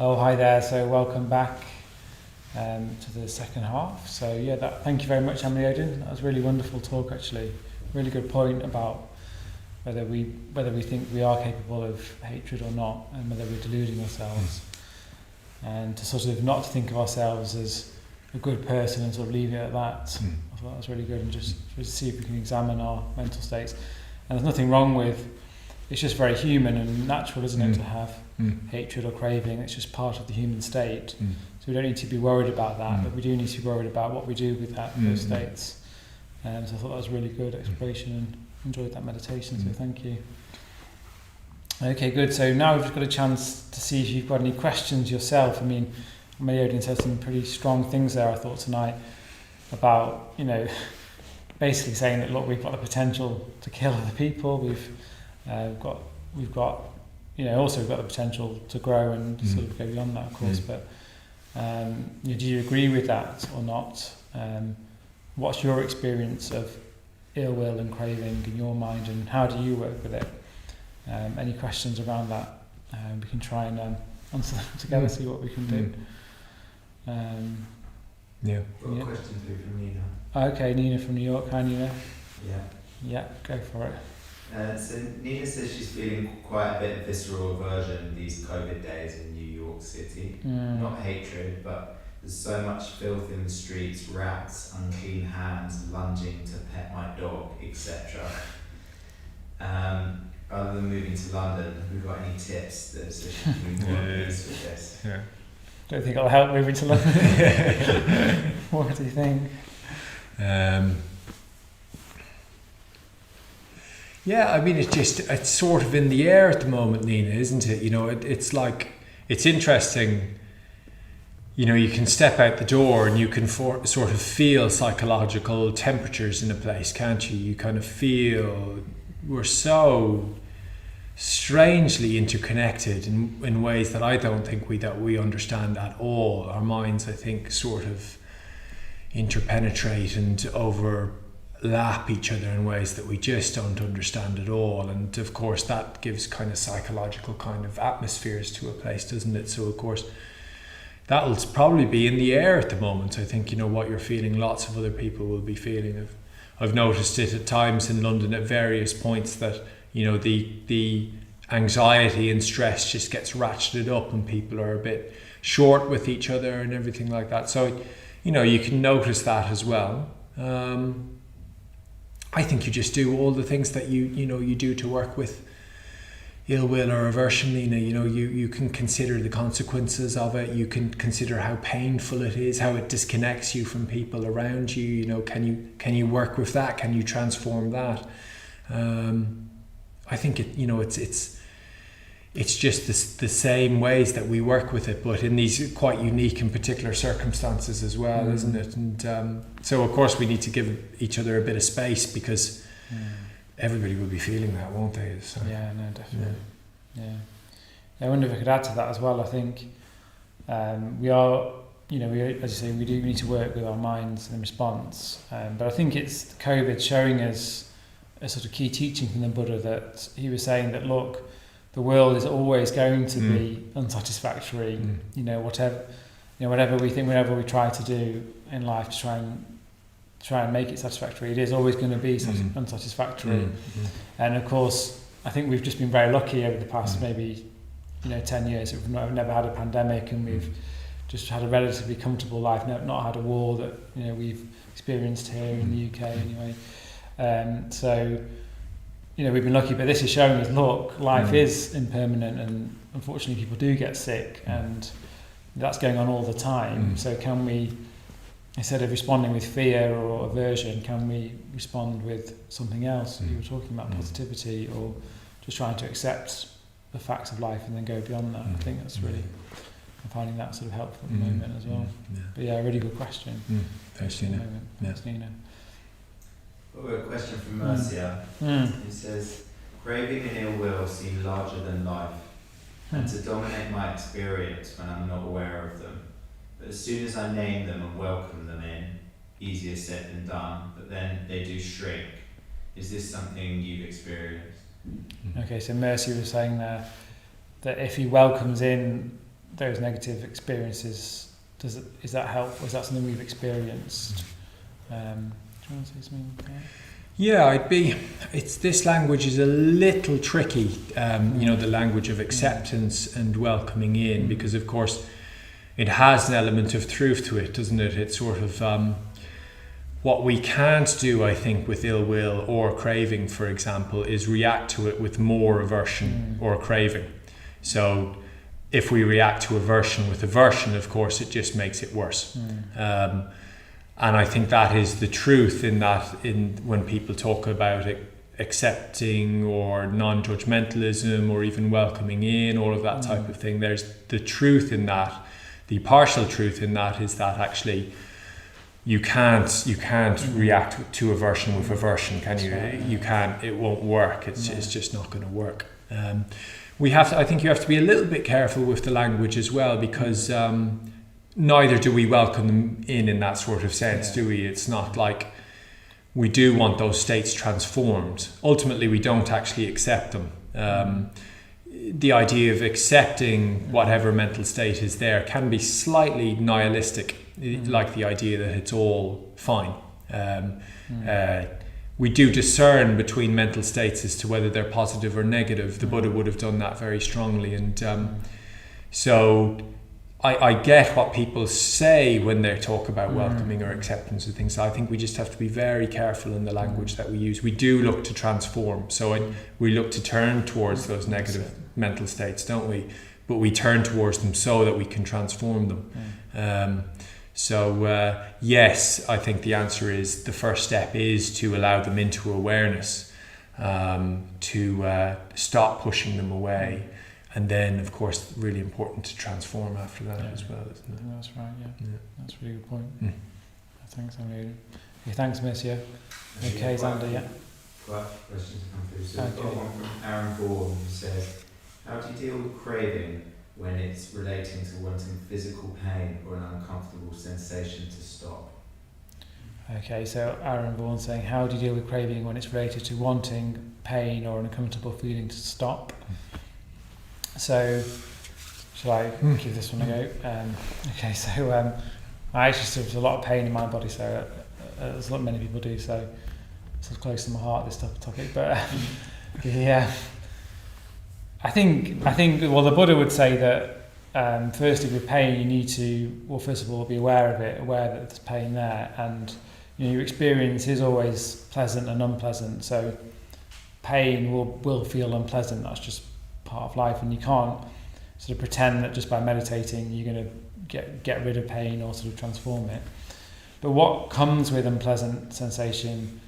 [SPEAKER 1] Oh, hi there. So welcome back to the second half. So yeah, thank you very much, Amalayodhin. That was a really wonderful talk, actually. Really good point about whether we think we are capable of hatred or not, and whether we're deluding ourselves, and to sort of not to think of ourselves as a good person and sort of leave it at that. I thought that was really good, and just to see if we can examine our mental states. And there's nothing wrong with. It's just very human and natural, isn't it, to have hatred or craving. It's just part of the human state. So we don't need to be worried about that, but we do need to be worried about what we do with those states. So I thought that was a really good exploration and enjoyed that meditation, so thank you. Okay, good. So now we've just got a chance to see if you've got any questions yourself. I mean, Amalayodhin said some pretty strong things there, I thought, tonight about, basically saying that, look, we've got the potential to kill other people. We've got also we've got the potential to grow and sort of go beyond that, of course. But do you agree with that or not? What's your experience of ill will and craving in your mind, and how do you work with it? Any questions around that? We can try and answer them together, see what we can do.
[SPEAKER 2] Got a question through from Nina.
[SPEAKER 1] Okay, Nina from New York. Hi, Nina.
[SPEAKER 2] Yeah,
[SPEAKER 1] go for it.
[SPEAKER 2] So Nina says she's feeling quite a bit of visceral aversion these COVID days in New York City. Not hatred, but there's so much filth in the streets, rats, unclean hands, lunging to pet my dog, etc. Other than moving to London, have we got any tips that so she can be more at peace with this?
[SPEAKER 1] Yeah. Don't think it'll help moving to London. What do you think?
[SPEAKER 3] Yeah, I mean, it's sort of in the air at the moment, Nina, isn't it? It's like, it's interesting. You can step out the door and you can sort of feel psychological temperatures in a place, can't you? You kind of feel we're so strangely interconnected in ways that I don't think that we understand at all. Our minds, I think, sort of interpenetrate and overlap each other in ways that we just don't understand at all. And of course, that gives kind of psychological kind of atmospheres to a place, doesn't it? So of course, that'll probably be in the air at the moment. I think, what you're feeling, lots of other people will be feeling. I've noticed it at times in London at various points that, the anxiety and stress just gets ratcheted up and people are a bit short with each other and everything like that. So, you can notice that as well. I think you just do all the things that you do to work with ill will or aversion, Nina. You can consider the consequences of it. You can consider how painful it is, how it disconnects you from people around you. Can you work with that? Can you transform that? I think it's just the same ways that we work with it, but in these quite unique and particular circumstances as well, isn't it? And so of course we need to give each other a bit of space, because everybody will be feeling that, won't they? So.
[SPEAKER 1] Yeah, no, definitely. Yeah. I wonder if I could add to that as well. I think we are, as you say, we do need to work with our minds in response. But I think it's COVID showing us a sort of key teaching from the Buddha, that he was saying that, look, the world is always going to be unsatisfactory. Whatever we think, whatever we try to do in life to try and make it satisfactory, it is always going to be unsatisfactory. And of course, I think we've just been very lucky over the past maybe 10 years. We've never had a pandemic, and we've just had a relatively comfortable life, not had a war that we've experienced here in the UK anyway. So we've been lucky, but this is showing us, look, life is impermanent, and unfortunately people do get sick, and that's going on all the time. So can we, instead of responding with fear or aversion, can we respond with something else? You were talking about positivity, or just trying to accept the facts of life and then go beyond that. I think that's really, I'm finding that sort of helpful at the moment as well. But yeah, a really good question.
[SPEAKER 3] Thanks, Nina.
[SPEAKER 2] We've got a question from Mercia. It says, craving and ill will seem larger than life, and to dominate my experience when I'm not aware of them. But as soon as I name them and welcome them in, easier said than done, but then they do shrink. Is this something you've experienced?
[SPEAKER 1] Okay, so Mercy was saying there, that if he welcomes in those negative experiences, is that helpful? Is that something we've experienced? Do you want to say something about that?
[SPEAKER 3] Yeah, this language is a little tricky, the language of acceptance and welcoming in, because of course it has an element of truth to it, doesn't it? It's sort of what we can't do, I think, with ill will or craving, for example, is react to it with more aversion or craving. So if we react to aversion with aversion, of course, it just makes it worse. And I think that is the truth in when people talk about accepting or non-judgmentalism or even welcoming in, all of that type of thing. There's the truth in that. The partial truth in that is that actually you can't react to aversion with aversion, can you? You can't. It won't work. It's just not going to work. I think you have to be a little bit careful with the language as well, because neither do we welcome them in that sort of sense, do we? It's not like we do want those states transformed. Ultimately, we don't actually accept them. The idea of accepting whatever mental state is there can be slightly nihilistic, like the idea that it's all fine. We do discern between mental states as to whether they're positive or negative. The Buddha would have done that very strongly. And so I get what people say when they talk about welcoming or acceptance of things. I think we just have to be very careful in the language that we use. We do look to transform. So we look to turn towards those negative mental states, don't we? But we turn towards them so that we can transform them. Yes, I think the answer is the first step is to allow them into awareness, to stop pushing them away. And then, of course, really important to transform after that as well, isn't it?
[SPEAKER 1] I think that's right, yeah. That's a really good point. Thanks, Amalayodhin. Okay, thanks, Mercia. Okay, Xander, yeah.
[SPEAKER 2] Quite questions come through. So we've got one from Aaron Vaughan who says, how do you deal with craving when it's relating to wanting physical pain or an uncomfortable sensation to stop?
[SPEAKER 1] Okay, so Aaron Vaughan saying, how do you deal with craving when it's related to wanting pain or an uncomfortable feeling to stop? So, shall I give this one a go? Okay, so I actually suffer a lot of pain in my body, so as not many people do, so it's close to my heart, this topic. But yeah, I think well, the Buddha would say that firstly with pain you need to, well, first of all be aware of it, aware that there's pain there, and your experience is always pleasant and unpleasant. So pain will feel unpleasant. That's just part of life, and you can't sort of pretend that just by meditating you're going to get rid of pain or sort of transform it. But what comes with unpleasant sensation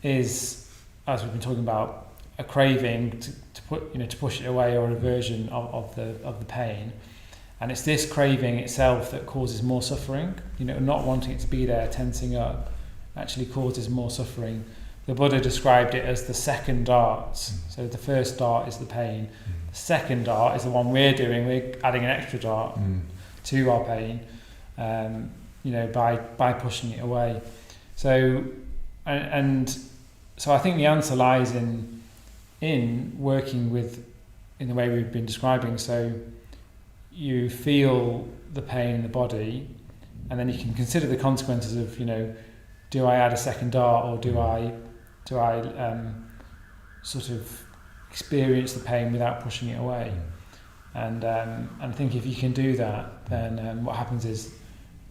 [SPEAKER 1] is, as we've been talking about, a craving to push it away, or an aversion of the pain. And it's this craving itself that causes more suffering. Not wanting it to be there, tensing up, actually causes more suffering. The Buddha described it as the second dart. So the first dart is the pain. The second dart is the one we're doing. We're adding an extra dart to our pain, by pushing it away. So, and so I think the answer lies in working with, in the way we've been describing. So you feel the pain in the body, and then you can consider the consequences of, do I add a second dart, or do I sort of experience the pain without pushing it away? And I think if you can do that, then what happens is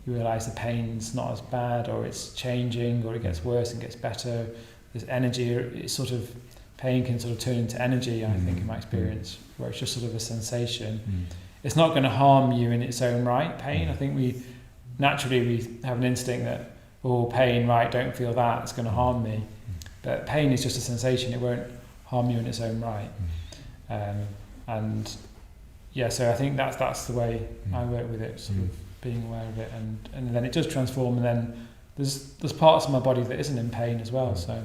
[SPEAKER 1] you realise the pain's not as bad, or it's changing, or it gets worse and gets better. There's energy. It's sort of, pain can sort of turn into energy, I think, in my experience, where it's just sort of a sensation. It's not going to harm you in its own right, pain. I think we have an instinct that, pain, right, don't feel that, it's going to harm me. But pain is just a sensation, it won't harm you in its own right. So I think that's the way I work with it, sort of being aware of it, and then it does transform, and then there's parts of my body that isn't in pain as well, so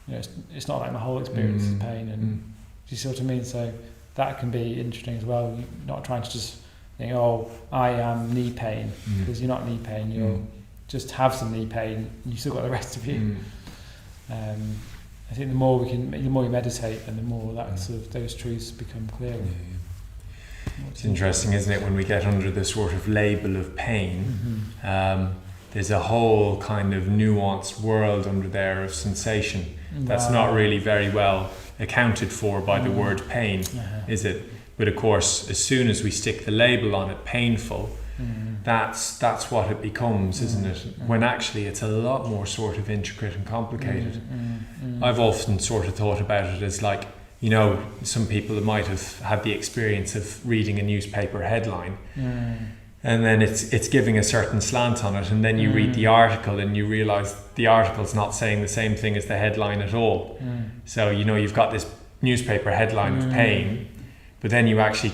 [SPEAKER 1] it's not like my whole experience is pain, and do you see what I mean? So that can be interesting as well. You're not trying to just think, I am knee pain, because you're not knee pain, you'll just have some knee pain, and you still got the rest of you. I think the more you meditate, and the more that sort of those truths become clearer.
[SPEAKER 3] It's interesting, isn't it, when we get under the sort of label of pain, there's a whole kind of nuanced world under there of sensation that's not really very well accounted for by the word pain, is it? But of course, as soon as we stick the label on it, painful, that's what it becomes, isn't it? When actually it's a lot more sort of intricate and complicated. I've often sort of thought about it as like, you know, some people might have had the experience of reading a newspaper headline, and then it's giving a certain slant on it, and then you read the article and you realise the article's not saying the same thing as the headline at all. So, you know, you've got this newspaper headline of pain, but then you actually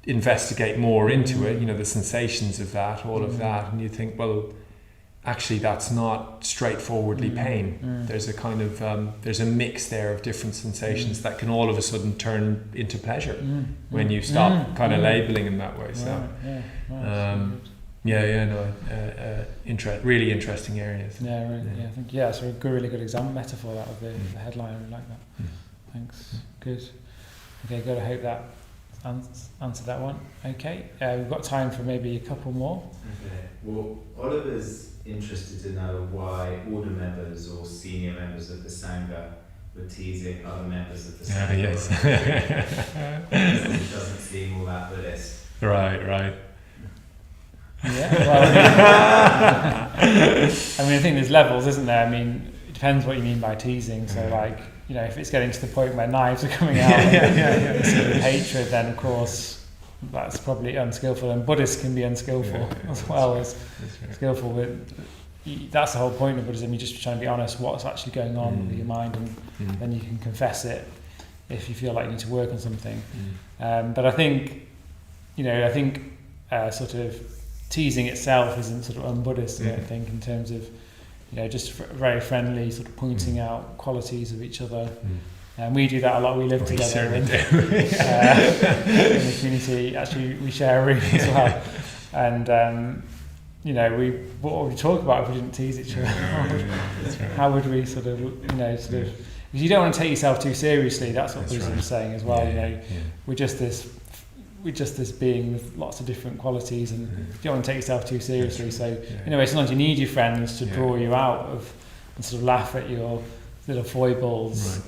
[SPEAKER 3] investigate more into it, you know, the sensations of that, all of that, and you think, well, actually that's not straightforwardly pain. There's a kind of there's a mix there of different sensations that can all of a sudden turn into pleasure when you stop kind of labeling in that way. So really interesting areas.
[SPEAKER 1] I think it's a really good example metaphor that of the headline. I really like that. Thanks. Good. Okay, good. I hope that answered that one. Okay, we've got time for maybe a couple more.
[SPEAKER 2] Okay. Well, Oliver's interested to know why order members or senior members of the Sangha were teasing other members of the Sangha.
[SPEAKER 3] Yes.
[SPEAKER 2] It doesn't seem all that Buddhist.
[SPEAKER 3] Right.
[SPEAKER 1] Yeah. Well, I mean, I think there's levels, isn't there? I mean, it depends what you mean by teasing. So, like, you know, if it's getting to the point where knives are coming out and sort of hatred, then of course that's probably unskillful, and Buddhists can be unskillful as well as skillful. But that's the whole point of Buddhism. You're just trying to be honest what's actually going on with your mind, and then you can confess it if you feel like you need to work on something. But I think, sort of teasing itself isn't sort of un-Buddhist, I don't think, in terms of, you know, just very friendly, sort of pointing out qualities of each other. And we do that a lot. We live together in the community. Actually, we share a room as well. And, what would we talk about if we didn't tease each other? How would we sort of, because you don't want to take yourself too seriously. That's what Buddhism is saying as well. We're just this being with lots of different qualities, and you don't want to take yourself too seriously. So, in a way, sometimes you need your friends to draw you out of and sort of laugh at your little foibles.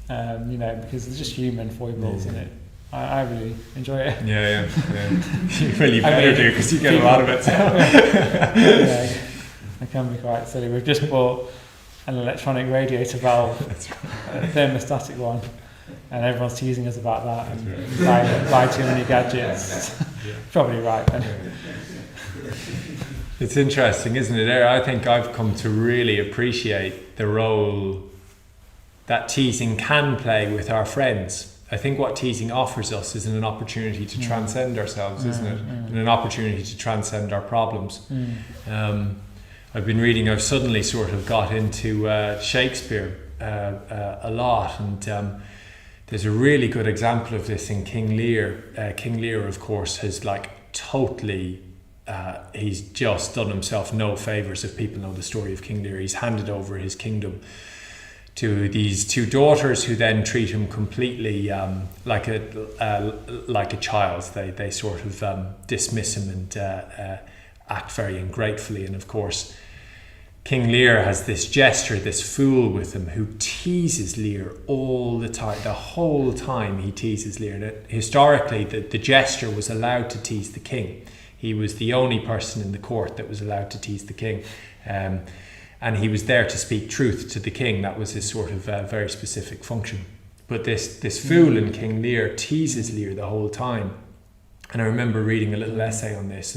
[SPEAKER 1] Because it's just human foibles in it. I really enjoy it.
[SPEAKER 3] Yeah. Well, you better do, because you get a lot of it.
[SPEAKER 1] It can be quite silly. We've just bought an electronic radiator valve, a thermostatic one, and everyone's teasing us about that and buy too many gadgets. Probably right then.
[SPEAKER 3] It's interesting, isn't it? I think I've come to really appreciate the role that teasing can play with our friends. I think what teasing offers us is an opportunity to transcend ourselves, isn't it? And an opportunity to transcend our problems. I've suddenly sort of got into Shakespeare a lot, and there's a really good example of this in King Lear. King Lear, of course, has totally, he's just done himself no favours. If people know the story of King Lear, he's handed over his kingdom to these two daughters, who then treat him completely like a child. They sort of dismiss him and act very ungratefully. And of course, King Lear has this jester, this fool with him, who teases Lear all the time. The whole time he teases Lear. And historically, the jester was allowed to tease the king. He was the only person in the court that was allowed to tease the king. And he was there to speak truth to the king. That was his sort of very specific function. But this fool in King Lear teases Lear the whole time. And I remember reading a little essay on this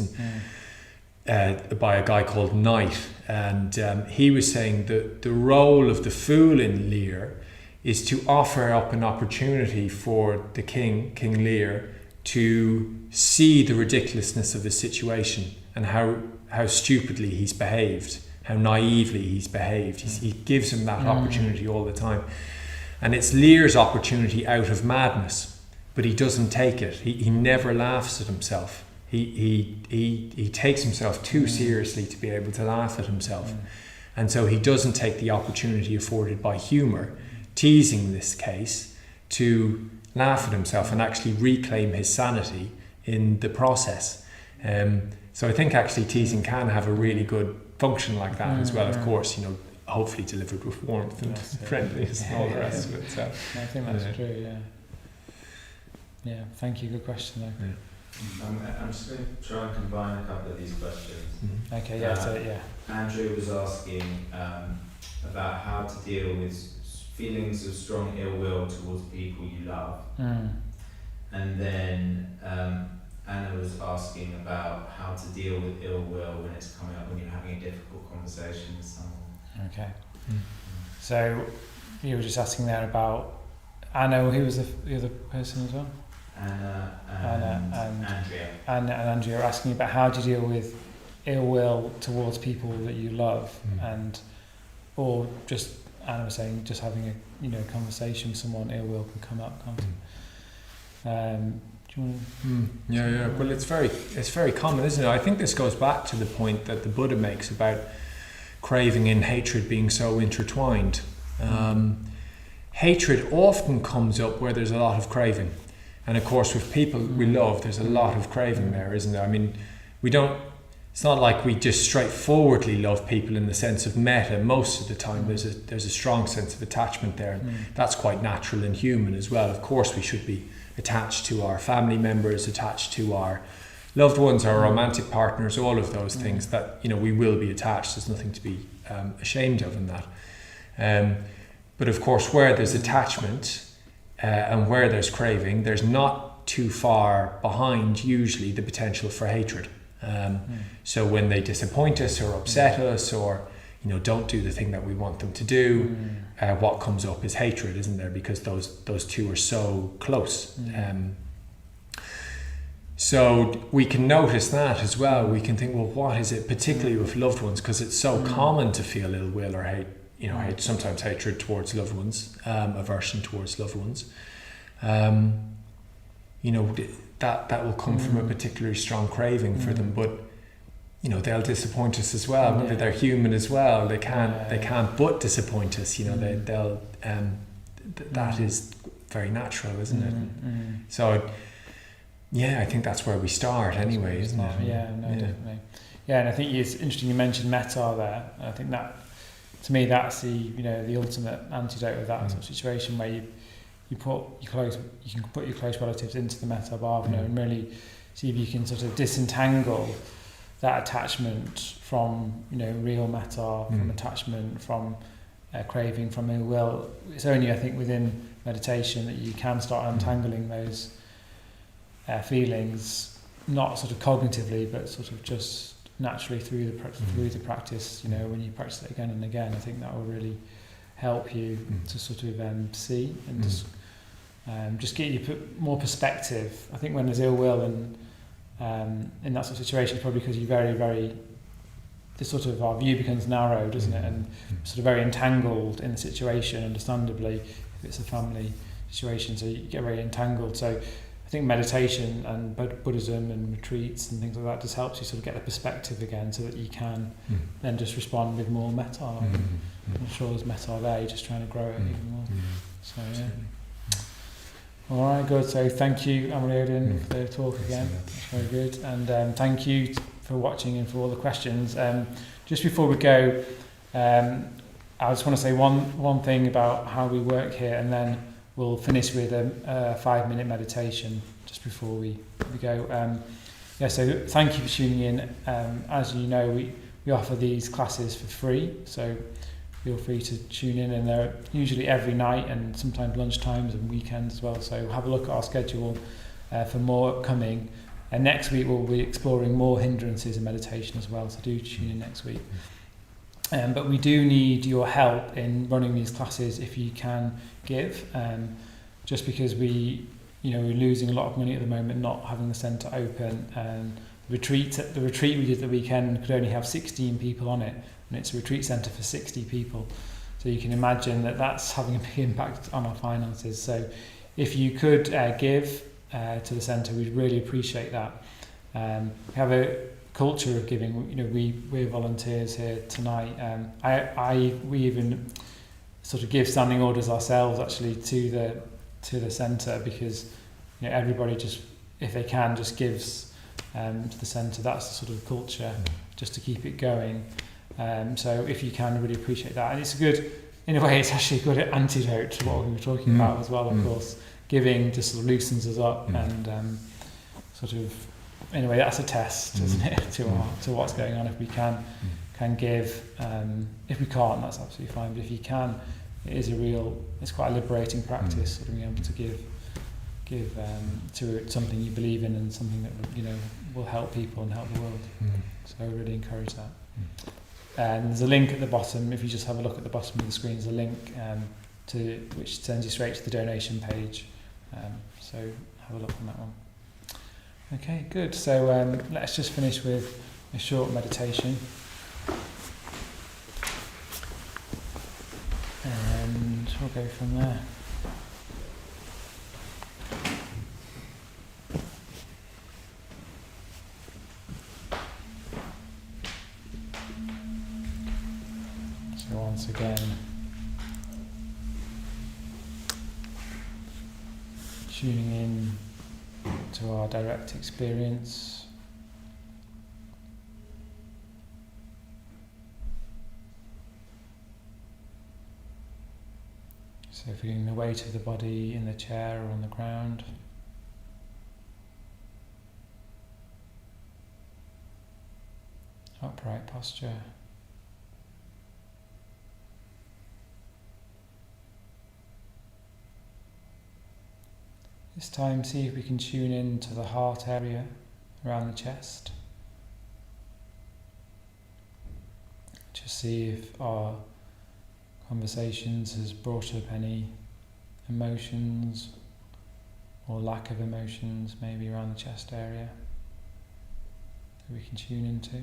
[SPEAKER 3] by a guy called Knight. And he was saying that the role of the fool in Lear is to offer up an opportunity for the king, King Lear, to see the ridiculousness of his situation and how stupidly he's behaved, how naively he's behaved. He gives him that opportunity all the time. And it's Lear's opportunity out of madness, but he doesn't take it. He never laughs at himself. He takes himself too seriously to be able to laugh at himself. And so he doesn't take the opportunity afforded by humour, teasing this case, to laugh at himself and actually reclaim his sanity in the process. So I think actually teasing can have a really good function like that as well. Of course, you know, hopefully delivered with warmth and friendliness and all the rest of it. So
[SPEAKER 1] I think that's true. Yeah. Yeah. Thank you. Good question though.
[SPEAKER 3] Yeah.
[SPEAKER 2] I'm just going to try and combine a couple of these questions.
[SPEAKER 1] Okay. Yeah.
[SPEAKER 2] Andrew was asking about how to deal with feelings of strong ill will towards people you love. And then Anna was asking about how to deal with ill will when it's coming up when you're having a difficult conversation with someone.
[SPEAKER 1] Okay. So you were just asking there about Anna, who was the other person as well?
[SPEAKER 2] Anna and Andrea.
[SPEAKER 1] Anna and Andrea are asking about how do you deal with ill will towards people that you love, or just Anna was saying just having a conversation with someone, ill will can come up, can't it? Do you want to?
[SPEAKER 3] Yeah. Well, it's very common, isn't it? I think this goes back to the point that the Buddha makes about craving and hatred being so intertwined. Hatred often comes up where there's a lot of craving, and of course, with people we love, there's a lot of craving there, isn't there? I mean, it's not like we just straightforwardly love people in the sense of metta. Most of the time, there's a strong sense of attachment there, and that's quite natural and human as well. Of course, we should be attached to our family members, attached to our loved ones, our romantic partners, all of those things that we will be attached. There's nothing to be ashamed of in that. But of course, where there's attachment and where there's craving, there's not too far behind usually the potential for hatred. So when they disappoint us or upset us or don't do the thing that we want them to do, what comes up is hatred, isn't there? Because those two are so close. So we can notice that as well. We can think, well, what is it, particularly with loved ones, because it's so common to feel ill will or hate, sometimes hatred towards loved ones, aversion towards loved ones. That will come from a particularly strong craving for them, but they'll disappoint us as well. Maybe they're human as well. They can't but disappoint us. They'll that is very natural, isn't it? So I think that's where we start anyway, isn't it?
[SPEAKER 1] Definitely. Yeah, and I think it's interesting you mentioned metta there. And I think that, to me, that's the ultimate antidote of that sort of situation where you can put your close relatives into the metta bhavana and really see if you can sort of disentangle that attachment from real metta, from attachment, from craving, from ill will. It's only, I think, within meditation that you can start untangling those feelings, not sort of cognitively, but sort of just naturally through the practice. When you practice it again and again, I think that will really help you to sort of see and just get you more perspective. I think when there's ill will and in that sort of situation, it's probably because you're very, very, our view becomes narrow, doesn't it? And sort of very entangled in the situation, understandably, if it's a family situation, so you get very entangled. So I think meditation and Buddhism and retreats and things like that just helps you sort of get the perspective again so that you can then just respond with more metta. I'm sure there's metta there, you're just trying to grow it even more. So All right, good. So thank you, Amalayodhin, for the talk again. That's very good. And thank you for watching and for all the questions. Just before we go, I just want to say one thing about how we work here, and then we'll finish with a 5-minute meditation just before we go. So thank you for tuning in. As you know, we offer these classes for free, so feel free to tune in, and they're usually every night and sometimes lunchtimes and weekends as well. So have a look at our schedule for more upcoming. And next week we'll be exploring more hindrances in meditation as well, so do tune in next week. But we do need your help in running these classes if you can give, just because we're losing a lot of money at the moment not having the centre open. The retreat we did the weekend could only have 16 people on it, and it's a retreat centre for 60 people. So you can imagine that that's having a big impact on our finances. So if you could give to the centre, we'd really appreciate that. We have a culture of giving. We're volunteers here tonight. We even sort of give standing orders ourselves actually to the centre, because everybody just if they can, just gives to the centre. That's the sort of culture, just to keep it going. So if you can, really appreciate that. And it's a good, in a way, it's actually a good antidote to what we were talking about as well, of course. Giving just sort of loosens us up and sort of, in a way, that's a test, isn't it, to what's going on. If we can give, if we can't, that's absolutely fine. But if you can, it is it's quite a liberating practice, sort of being able to give to something you believe in and something that will help people and help the world. So I really encourage that. And there's a link at the bottom. If you just have a look at the bottom of the screen, there's a link which sends you straight to the donation page. So have a look on that one. Okay, good. So let's just finish with a short meditation. And we'll go from there. So once again, tuning in to our direct experience. So feeling the weight of the body in the chair or on the ground. Upright posture. This time, see if we can tune in to the heart area around the chest. Just see if our conversations has brought up any emotions or lack of emotions, maybe around the chest area, that we can tune into.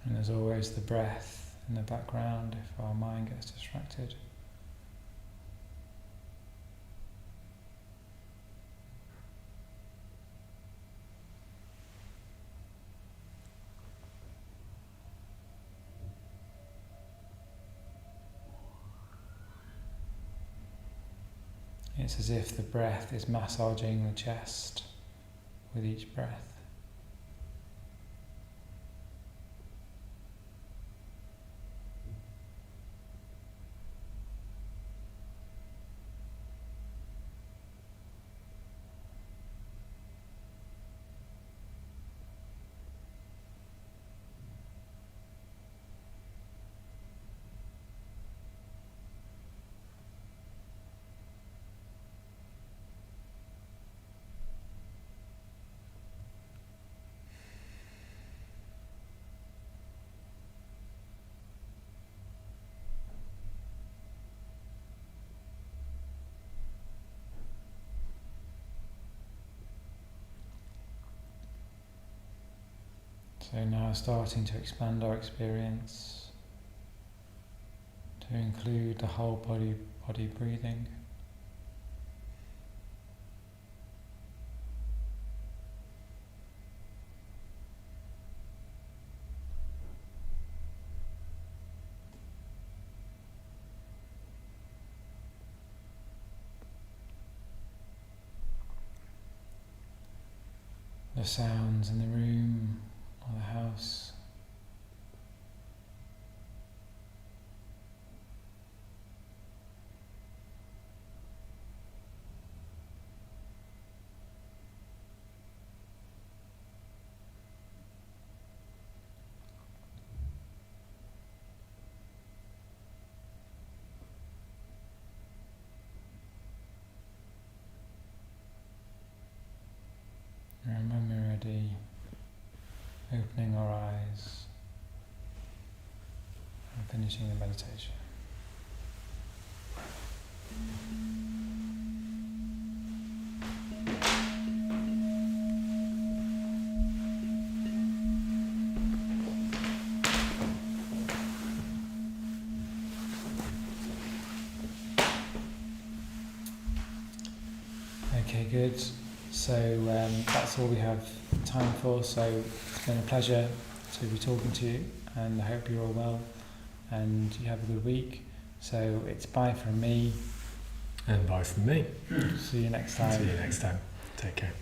[SPEAKER 1] And there's always the breath in the background if our mind gets distracted. It's as if the breath is massaging the chest with each breath. So now starting to expand our experience to include the whole body breathing. The sounds in the room or the house. And when we're ready, opening our eyes. finishing the meditation. Okay, good. So that's all we have time for. So it's been a pleasure to be talking to you, and I hope you're all well and you have a good week. So it's bye from me.
[SPEAKER 3] And bye from me.
[SPEAKER 1] See you next time.
[SPEAKER 3] See you next time. Take care.